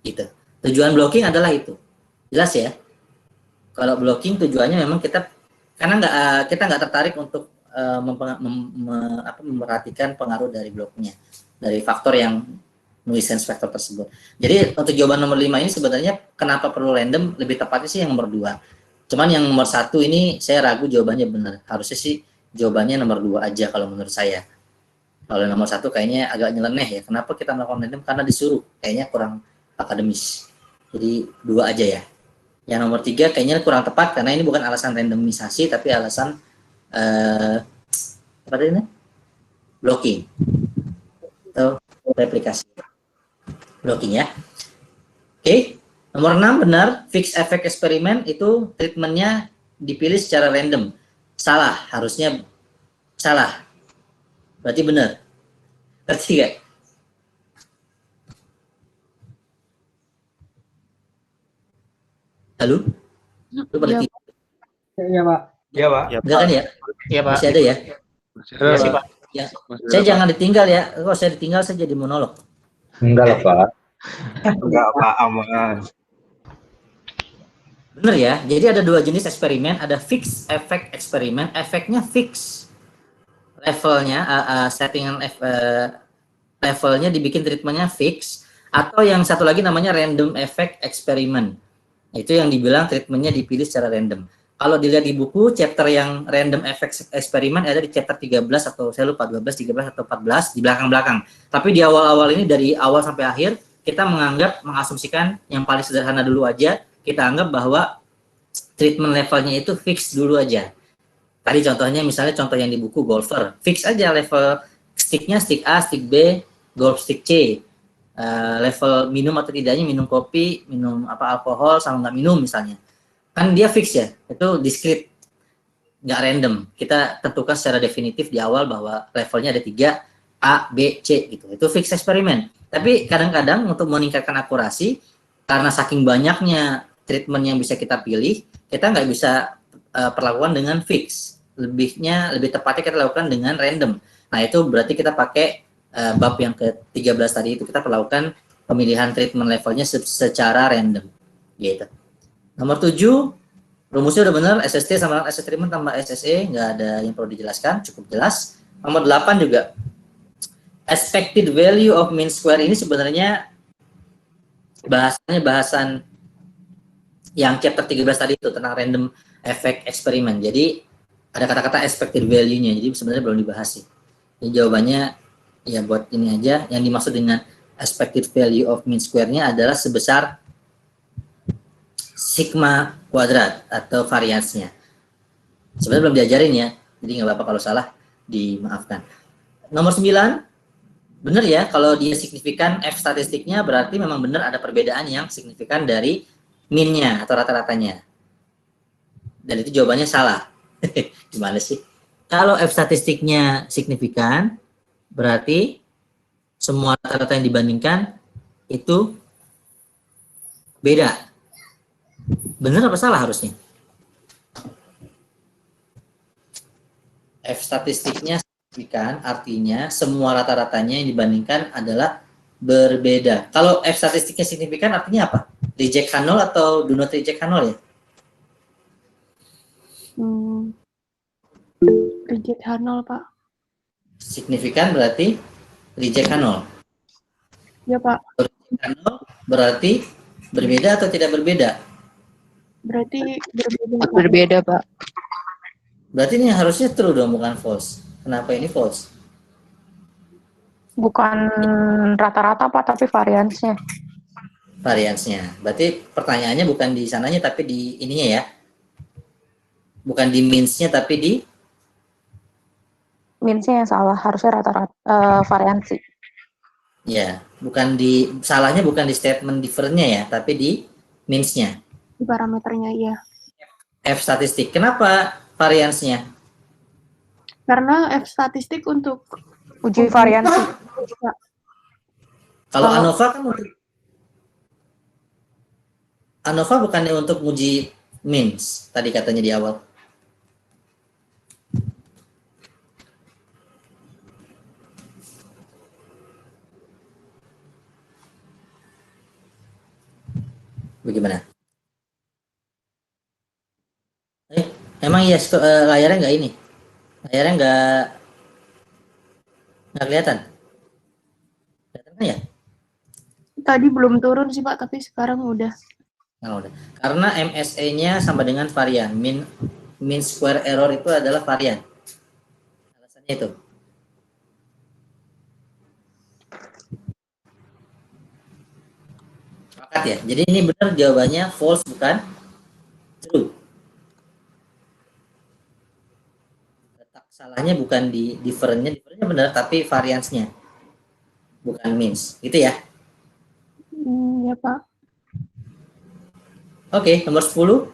gitu. Tujuan blocking adalah itu, jelas ya. Kalau blocking tujuannya memang kita, karena kita nggak tertarik untuk memperhatikan pengaruh dari bloknya, dari faktor yang nuisance factor tersebut. Jadi untuk jawaban nomor 5 ini sebenarnya kenapa perlu random, lebih tepatnya sih yang nomor 2. Cuman yang nomor 1 ini saya ragu jawabannya benar. Harusnya sih jawabannya nomor 2 aja kalau menurut saya. Kalau nomor 1 kayaknya agak nyeleneh ya. Kenapa kita melakukan random? Karena disuruh. Kayaknya kurang akademis. Jadi 2 aja ya. Yang nomor 3 kayaknya kurang tepat karena ini bukan alasan randomisasi tapi alasan apa ini? Blocking atau replikasi. Blocking ya. Oke. Nomor 6 benar. Fixed effect eksperimen itu treatmentnya dipilih secara random. Salah. Harusnya salah. Berarti benar. Berarti enggak? Halo? Lu berarti? Iya, Pak. Iya, Pak. Enggak kan ya? Iya, Pak. Masih ada ya? Iya sih, Pak. Ya. Saya jangan ditinggal ya. Kalau saya ditinggal saya jadi monolog. Enggak lah, Pak. Enggak, Pak, aman. Bener ya. Jadi ada 2 jenis eksperimen, ada fixed effect eksperimen, efeknya fix. Levelnya, settingan levelnya dibikin treatmentnya fix, atau yang satu lagi namanya random effect eksperimen. Itu yang dibilang treatmentnya dipilih secara random. Kalau dilihat di buku, chapter yang random effect eksperimen ada di chapter 13 atau saya lupa 12, 13 atau 14 di belakang-belakang. Tapi di awal-awal ini dari awal sampai akhir kita mengasumsikan yang paling sederhana dulu aja, kita anggap bahwa treatment levelnya itu fix dulu aja. Tadi contohnya misalnya contoh yang di buku golfer, fix aja level sticknya stick A, stick B, golf stick C. Level minum atau tidaknya minum kopi, minum alkohol sama nggak minum misalnya. Kan dia fix ya, itu discrete, nggak random. Kita tentukan secara definitif di awal bahwa levelnya ada 3, A, B, C gitu. Itu fix eksperimen. Tapi kadang-kadang untuk meningkatkan akurasi, karena saking banyaknya treatment yang bisa kita pilih, kita nggak bisa perlakukan dengan fix. Lebih tepatnya kita lakukan dengan random. Nah itu berarti kita pakai bab yang ke-13 tadi itu, kita perlakukan pemilihan treatment levelnya secara random. Gitu. Nomor 7, rumusnya udah benar, SST sama SS treatment tambah SSE, nggak ada yang perlu dijelaskan, cukup jelas. Nomor 8 juga, expected value of mean square ini sebenarnya bahasan yang chapter 13 tadi itu tentang random effect eksperimen. Jadi ada kata-kata expected value-nya, jadi sebenarnya belum dibahas sih. Jadi jawabannya ya buat ini aja, yang dimaksud dengan expected value of mean square-nya adalah sebesar sigma kuadrat atau variansnya. Sebenarnya belum diajarin ya, jadi nggak apa-apa kalau salah, dimaafkan. Nomor 9, benar ya, kalau dia signifikan F statistiknya berarti memang benar ada perbedaan yang signifikan dari min-nya atau rata-ratanya. Dan itu jawabannya salah. Gimana sih? Kalau F statistiknya signifikan, berarti semua rata-rata yang dibandingkan itu beda. Benar apa salah harusnya? F statistiknya signifikan, artinya semua rata-ratanya yang dibandingkan adalah berbeda. Kalau F statistiknya signifikan artinya apa? Reject H0 atau do not reject H0 ya? Reject H0, Pak. Signifikan berarti reject H0. Ya, Pak. Reject H0 berarti berbeda atau tidak berbeda? Berarti berbeda, Pak. Berbeda, Pak. Berarti ini harusnya true dong, bukan false. Kenapa ini false? Bukan rata-rata Pak, tapi variansnya. Variansnya. Berarti pertanyaannya bukan di sananya tapi di ininya ya. Bukan di means-nya tapi di Means-nya yang salah, harusnya rata-rata variansi. ya, bukan di salahnya bukan di statement different-nya ya, tapi di means-nya. Di parameternya ya. F statistik. Kenapa variansnya? Karena F statistik untuk uji variansi. Kalau ANOVA kan ANOVA bukannya untuk uji means tadi katanya di awal. Bagaimana? Emang iya layarnya nggak ini? Layarnya nggak kelihatan? Kelihatan kan ya? Tadi belum turun sih Pak, tapi sekarang udah. Nah, udah. Karena MSE-nya sama dengan varian. Mean square error itu adalah varian. Alasannya itu. Sepakat ya? Jadi ini benar jawabannya false bukan true. Letak salahnya bukan di different-nya benar tapi variansnya. Bukan means. Gitu ya? Ya Pak. Oke, nomor 10.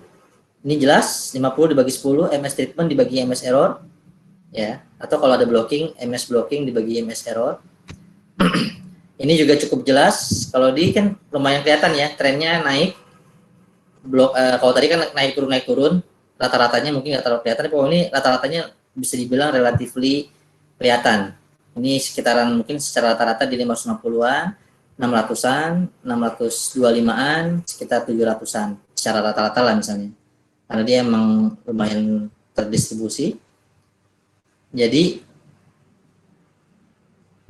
Ini jelas, 50 dibagi 10, MS treatment dibagi MS error. Ya, atau kalau ada blocking, MS blocking dibagi MS error. Ini juga cukup jelas. Kalau di kan lumayan kelihatan ya, trennya naik. Kalau tadi kan naik turun, rata-ratanya mungkin nggak terlalu kelihatan, tapi kalau ini rata-ratanya bisa dibilang relatively kelihatan. Ini sekitaran mungkin secara rata-rata di 560-an, 600-an, 625-an, sekitar 700-an secara rata-rata lah misalnya. Karena dia emang lumayan terdistribusi. Jadi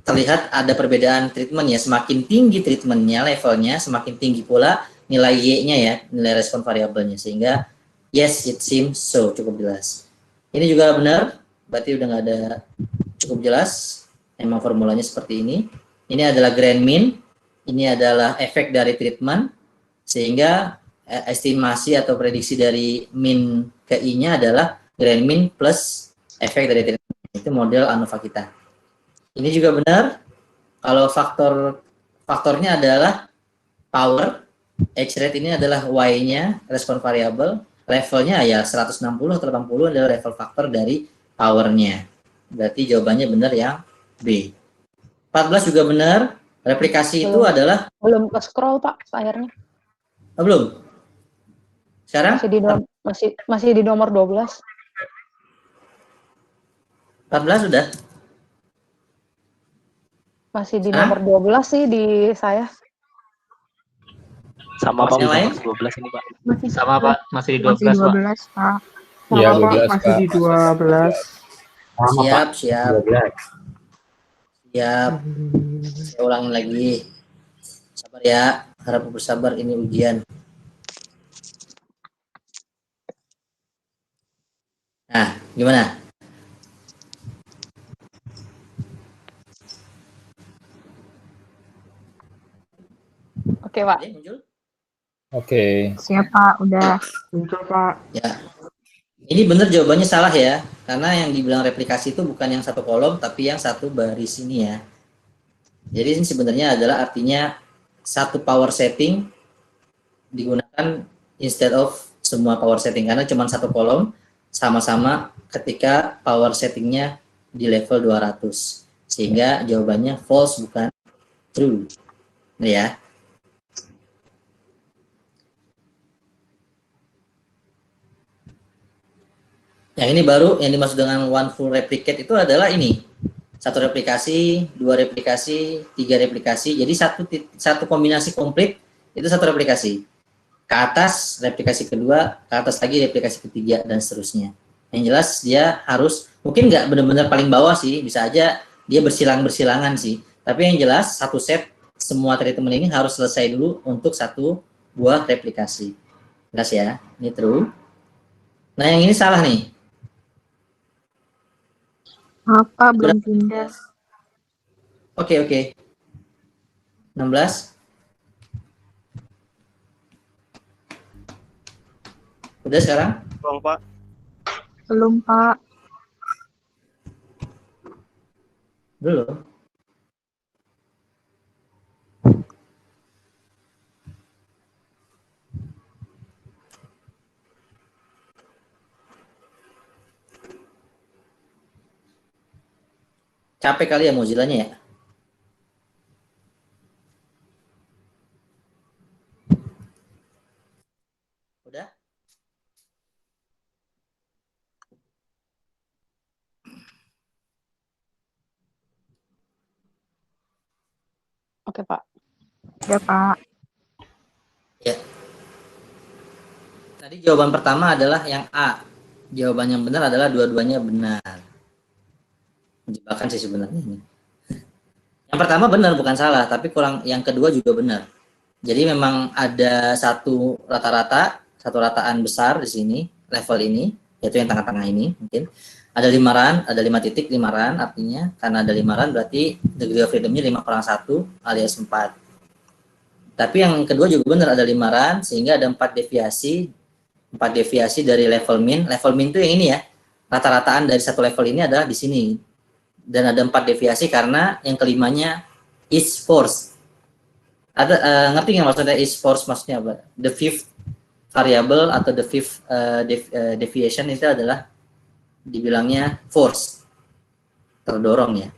terlihat ada perbedaan treatment ya, semakin tinggi treatmentnya, levelnya, semakin tinggi pula nilai Y-nya ya, nilai respon variabelnya. Sehingga yes, it seems so, cukup jelas. Ini juga benar, berarti udah nggak ada, cukup jelas. Emang formulanya seperti ini. Ini adalah grand mean, ini adalah efek dari treatment, sehingga estimasi atau prediksi dari min ke I-nya adalah grand mean plus efek dari treatment. Itu model ANOVA kita. Ini juga benar, kalau faktornya adalah power, H rate ini adalah Y-nya, respon variabel, levelnya ya 160 atau 80 adalah level faktor dari powernya. Berarti jawabannya benar yang B. 14 juga benar, replikasi itu adalah... Belum ke scroll Pak, layarnya. Oh, belum? Sekarang? Masih di nomor 12. 14 sudah? Masih di nomor 12 sih di saya. Sama Pak, yang lain? 12 ini Pak. Sama Pak, masih di 12 Pak. Pak. Iya, Sama, 12, masih Pak. di 12. Siap. Siap. 12. Saya ulangi lagi. Sabar ya, harap bersabar, ini ujian. Nah, gimana? Oke, Pak. Oke. Siap Pak, udah. Muncul Pak. Ya. Ini benar jawabannya salah ya, karena yang dibilang replikasi itu bukan yang satu kolom, tapi yang satu baris ini ya. Jadi ini sebenarnya adalah artinya satu power setting digunakan instead of semua power setting, karena cuma satu kolom sama-sama ketika power settingnya di level 200. Sehingga jawabannya false bukan true. Nah, ya. Yang ini baru yang dimaksud dengan one full replicate itu adalah ini. Satu replikasi, dua replikasi, tiga replikasi. Jadi satu kombinasi komplit itu satu replikasi. Ke atas replikasi kedua, ke atas lagi replikasi ketiga dan seterusnya. Yang jelas dia harus mungkin nggak benar-benar paling bawah sih, bisa aja dia bersilangan sih. Tapi yang jelas satu set semua treatment ini harus selesai dulu untuk satu buah replikasi. Jelas ya, ini true. Nah yang ini salah nih. Apa belum pindah? Oke. 16. Udah sekarang? Bang, Pak. Belum, Pak. Belum. Capek kali ya Mozilla-nya ya? Udah? Oke, Pak. Ya, Pak. Ya. Tadi jawaban pertama adalah yang A. Jawaban yang benar adalah dua-duanya benar. Menjebakan sih sebenarnya ini. Yang pertama benar, bukan salah, tapi kurang. Yang kedua juga benar. Jadi memang ada satu rataan besar di sini, level ini, yaitu yang tengah-tengah ini mungkin. Ada 5 run, ada 5 titik, 5 run artinya, karena ada 5 run berarti degree of freedom-nya 5/1 alias 4. Tapi yang kedua juga benar, ada 5 run, sehingga ada 4 deviasi dari level min. Level min itu yang ini ya, rata-rataan dari satu level ini adalah di sini. Dan ada 4 deviasi karena yang kelimanya is force. Ada ngerti nggak maksudnya is force maksudnya apa? The fifth variable atau the fifth deviation itu adalah dibilangnya force, terdorong ya.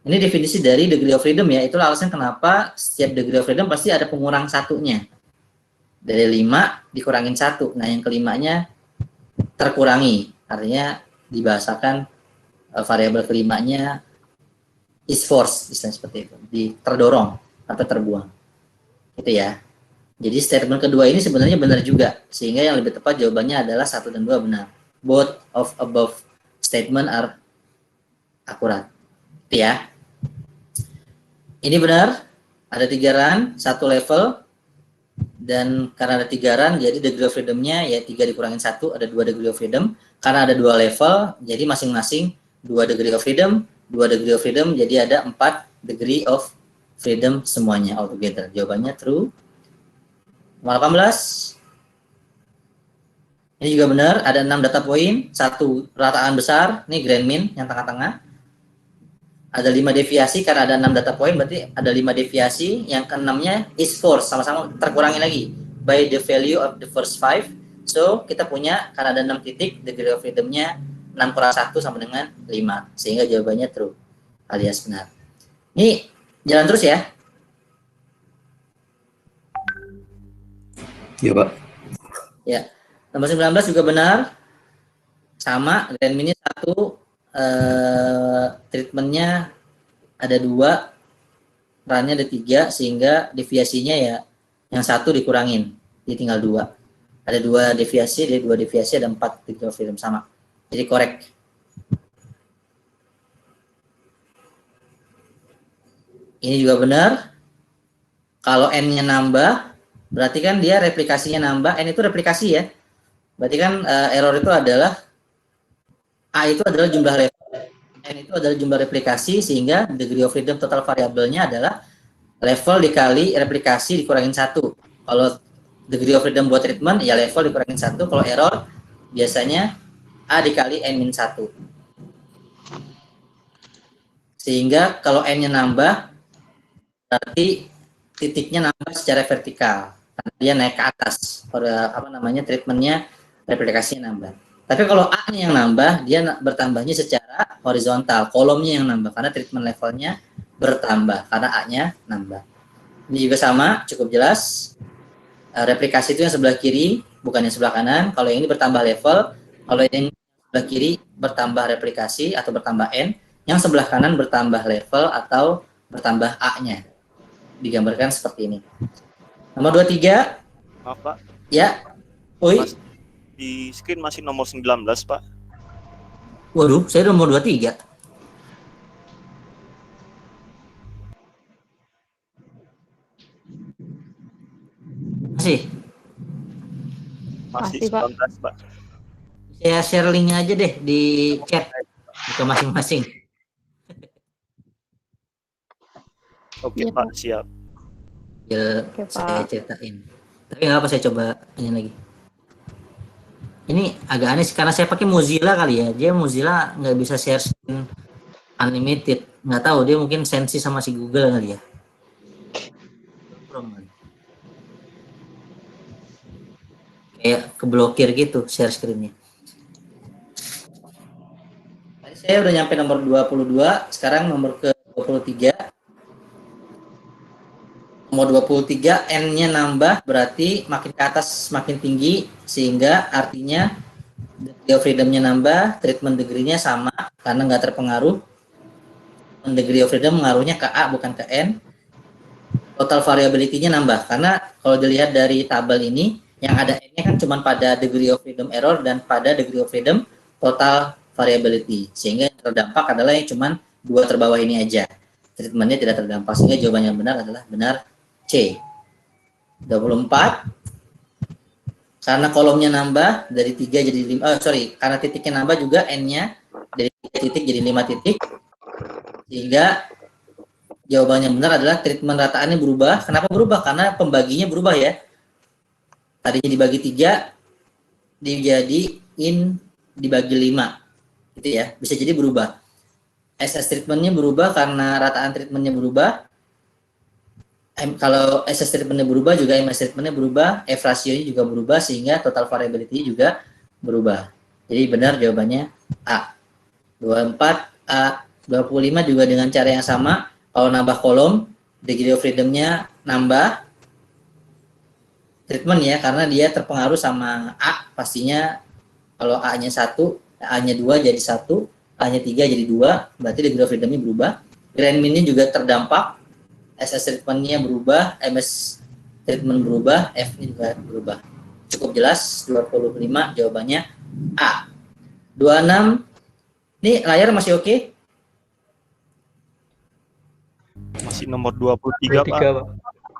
Ini definisi dari degree of freedom ya. Itulah alasan kenapa setiap degree of freedom pasti ada pengurang satunya. Dari 5 dikurangin 1. Nah yang kelimanya terkurangi, artinya dibahasakan variabel kelimanya is force, istilahnya seperti itu, terdorong atau terbuang, gitu ya. Jadi statement kedua ini sebenarnya benar juga, sehingga yang lebih tepat jawabannya adalah 1 dan 2 benar. Both of above statement are akurat, gitu ya. Ini benar, ada 3 run, 1 level, dan karena ada 3 run, jadi degree of freedom-nya ya 3 dikurangin 1, ada 2 degree of freedom. Karena ada 2 level, jadi masing-masing 2 degree of freedom, 2 degree of freedom, jadi ada 4 degree of freedom semuanya altogether. Jawabannya true. Nomor 18. Ini juga benar, ada 6 data point, 1 rataan besar, ini grand min yang tengah-tengah. Ada 5 deviasi, karena ada 6 data point, berarti ada 5 deviasi, yang ke-6-nya is force, sama-sama terkurangi lagi, by the value of the first 5. So, kita punya, karena ada 6 titik, degree of freedom-nya 6/1 sama dengan 5, sehingga jawabannya true, alias benar. Ini jalan terus ya. Iya, Pak. Ya. Nomor 19 juga benar. Sama, grand min 1, treatmentnya ada 2, run-nya ada 3, sehingga deviasinya ya yang 1 dikurangin, jadi tinggal 2. Ada 2 deviasi, dari 2 deviasi ada 4 degree of freedom, sama. Jadi korek. Ini juga benar. Kalau n-nya nambah, berarti kan dia replikasinya nambah. N itu replikasi ya. Berarti kan error itu adalah A itu adalah jumlah level, N itu adalah jumlah replikasi, sehingga degree of freedom total variabelnya adalah level dikali replikasi dikurangin 1. Kalau degree of freedom buat treatment, ya level dikurangin 1. Kalau error, biasanya A dikali N-1. Sehingga kalau N-nya nambah, berarti titiknya nambah secara vertikal. Karena dia naik ke atas. Treatmentnya, replikasinya nambah. Tapi kalau A-nya yang nambah, dia bertambahnya secara horizontal. Kolomnya yang nambah, karena treatment levelnya bertambah. Karena A-nya nambah. Ini juga sama, cukup jelas. Replikasi itu yang sebelah kiri, bukan yang sebelah kanan. Kalau yang ini bertambah level, kalau yang sebelah kiri bertambah replikasi atau bertambah N, yang sebelah kanan bertambah level atau bertambah A-nya. Digambarkan seperti ini. Nomor 23. Maaf, Pak. Ya. Oi. Di screen masih nomor 19, Pak. Waduh, saya nomor 23. Masih 19, Pak. Saya share link aja deh di chat ke masing-masing. Oke Iya, Pak, siap. Ya, Oke, saya Pak. ceritain. Tapi nggak apa, saya coba ini lagi. Ini agak aneh sih, karena saya pakai Mozilla kali ya. Dia Mozilla nggak bisa share screen unlimited. Nggak tahu, dia mungkin sensi sama si Google kali ya. Kayak keblokir gitu share screen-nya. Tadi saya udah nyampe nomor 22, sekarang nomor ke 23. Nomor 23 N-nya nambah, berarti makin ke atas makin tinggi, sehingga artinya degree of freedom-nya nambah, treatment degree-nya sama karena nggak terpengaruh. Degree of freedom mengaruhnya ke A bukan ke N. Total variability-nya nambah karena kalau dilihat dari tabel ini yang ada N-nya kan cuma pada degree of freedom error dan pada degree of freedom total variability, sehingga yang terdampak adalah yang cuma dua terbawah ini aja. Treatment-nya tidak terdampak, sehingga jawaban yang benar adalah benar C. 24 karena kolomnya nambah dari 3 jadi 5, karena titiknya nambah juga N-nya dari 3 titik jadi 5 titik, sehingga jawaban yang benar adalah treatment rataannya berubah. Kenapa berubah? Karena pembaginya berubah ya. Tadinya dibagi 3 dijadiin dibagi 5 gitu ya, bisa jadi berubah. SS treatmentnya berubah karena rataan treatmentnya berubah. Kalau SS treatmentnya berubah juga MS treatmentnya berubah, F rasionya juga berubah, sehingga total variability juga berubah. Jadi benar jawabannya A. 24 A. 25 juga dengan cara yang sama. Kalau nambah kolom, degree of freedom-nya nambah treatment ya, karena dia terpengaruh sama A. Pastinya kalau A-nya 1, A-nya 2 jadi 1, A-nya 3 jadi 2, berarti degree of freedom-nya berubah. Grand min-nya juga terdampak, SS treatment-nya berubah, MS treatment berubah, F-nya juga berubah. Cukup jelas, 25 jawabannya A. 26, ini layar masih oke? Masih nomor 23, Pak.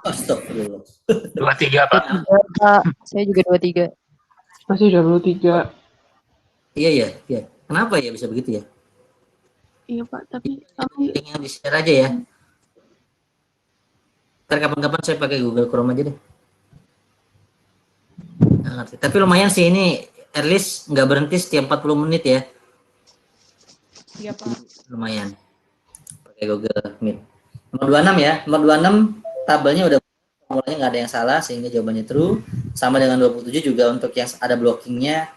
Astagfirullah. 23, Pak. Pak. Saya juga 23. Masih 23. Iya. Kenapa ya bisa begitu ya? Iya Pak, tapi Linknya di-share aja ya. Ntar kapan-kapan saya pakai Google Chrome aja deh. Nggak ngerti. Tapi lumayan sih ini, at least nggak berhenti setiap 40 menit ya. Iya, Pak. Lumayan. Pakai Google Meet. Nomor 26 ya. Nomor 26 tabelnya udah, formulanya nggak ada yang salah, sehingga jawabannya true. Sama dengan 27 juga untuk yang ada blockingnya,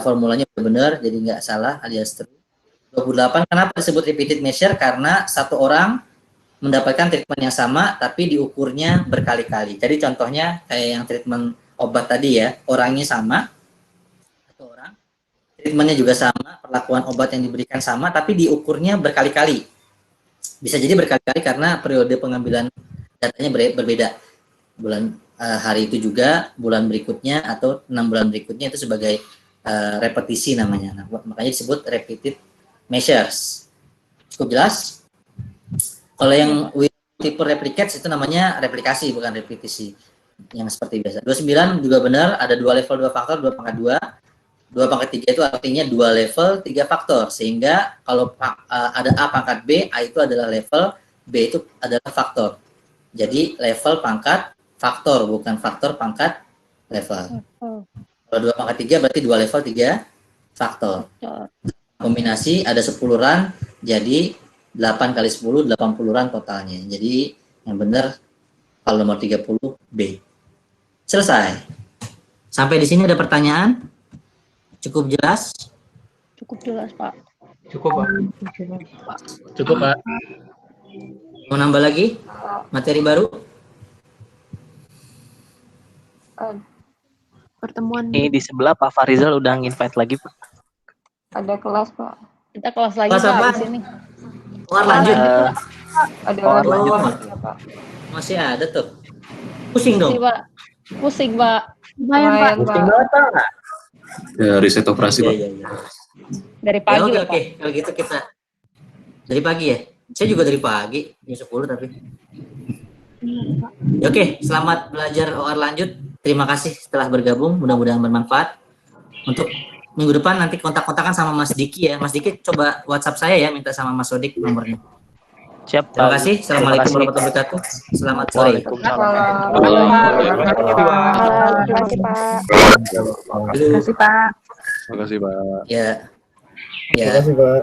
formulanya udah benar, jadi nggak salah alias true. 28 kenapa disebut repeated measure? Karena satu orang mendapatkan treatment yang sama tapi diukurnya berkali-kali. Jadi contohnya kayak yang treatment obat tadi ya, orangnya sama, satu orang, treatmentnya juga sama, perlakuan obat yang diberikan sama, tapi diukurnya berkali-kali. Bisa jadi berkali-kali karena periode pengambilan datanya berbeda. Bulan hari itu juga, bulan berikutnya atau 6 bulan berikutnya, itu sebagai repetisi namanya. Nah, makanya disebut repeated measures. Cukup jelas? Kalau yang tipe replicates itu namanya replikasi, bukan repetisi. Yang seperti biasa. 29 juga benar, ada 2 level 2 faktor, 2 pangkat 2. 2 pangkat 3 itu artinya 2 level 3 faktor. Sehingga kalau ada A pangkat B, A itu adalah level, B itu adalah faktor. Jadi level pangkat faktor, bukan faktor pangkat level. Kalau 2 pangkat 3 berarti 2 level 3 faktor. Kombinasi ada 10 run, jadi 8 kali 10, 80 run totalnya. Jadi yang benar kalau nomor 30 B. Selesai. Sampai di sini ada pertanyaan? Cukup jelas? Cukup jelas, Pak. Cukup, Pak. Cukup, Pak. Mau nambah lagi? Materi baru? Pertemuan Ini di sebelah Pak Farizal udah nginvite lagi, Pak. Ada kelas, Pak. Kita kelas lagi, Kelas Pak, apa? di sini. Lanjut. Ada Kelas lanjut, orang Pak. ya, Pak. Masih ada tuh. Pusing dong. Pak. Pusing, Pak. lumayan Pak. Pusing banget, Pak. Ya, riset operasi, Pak. Iya. Dari Ya, pagi, oke, loh, oke. Kalau gitu kita dari pagi ya. Saya juga dari pagi, jam 10 tapi. Ya, oke, selamat belajar OR lanjut. Terima kasih setelah bergabung, mudah-mudahan bermanfaat. Untuk minggu depan nanti kontak-kontakan sama Mas Diki ya. Mas Diki coba WhatsApp saya ya, minta sama Mas Sodik nomornya. Siap, Terima Pak. kasih. Assalamualaikum warahmatullahi wabarakatuh. Selamat sore. Waalaikumsalam. Terima kasih, Pak. Terima kasih, Pak. Terima kasih, Pak. Ya. Terima Ya. kasih, Pak.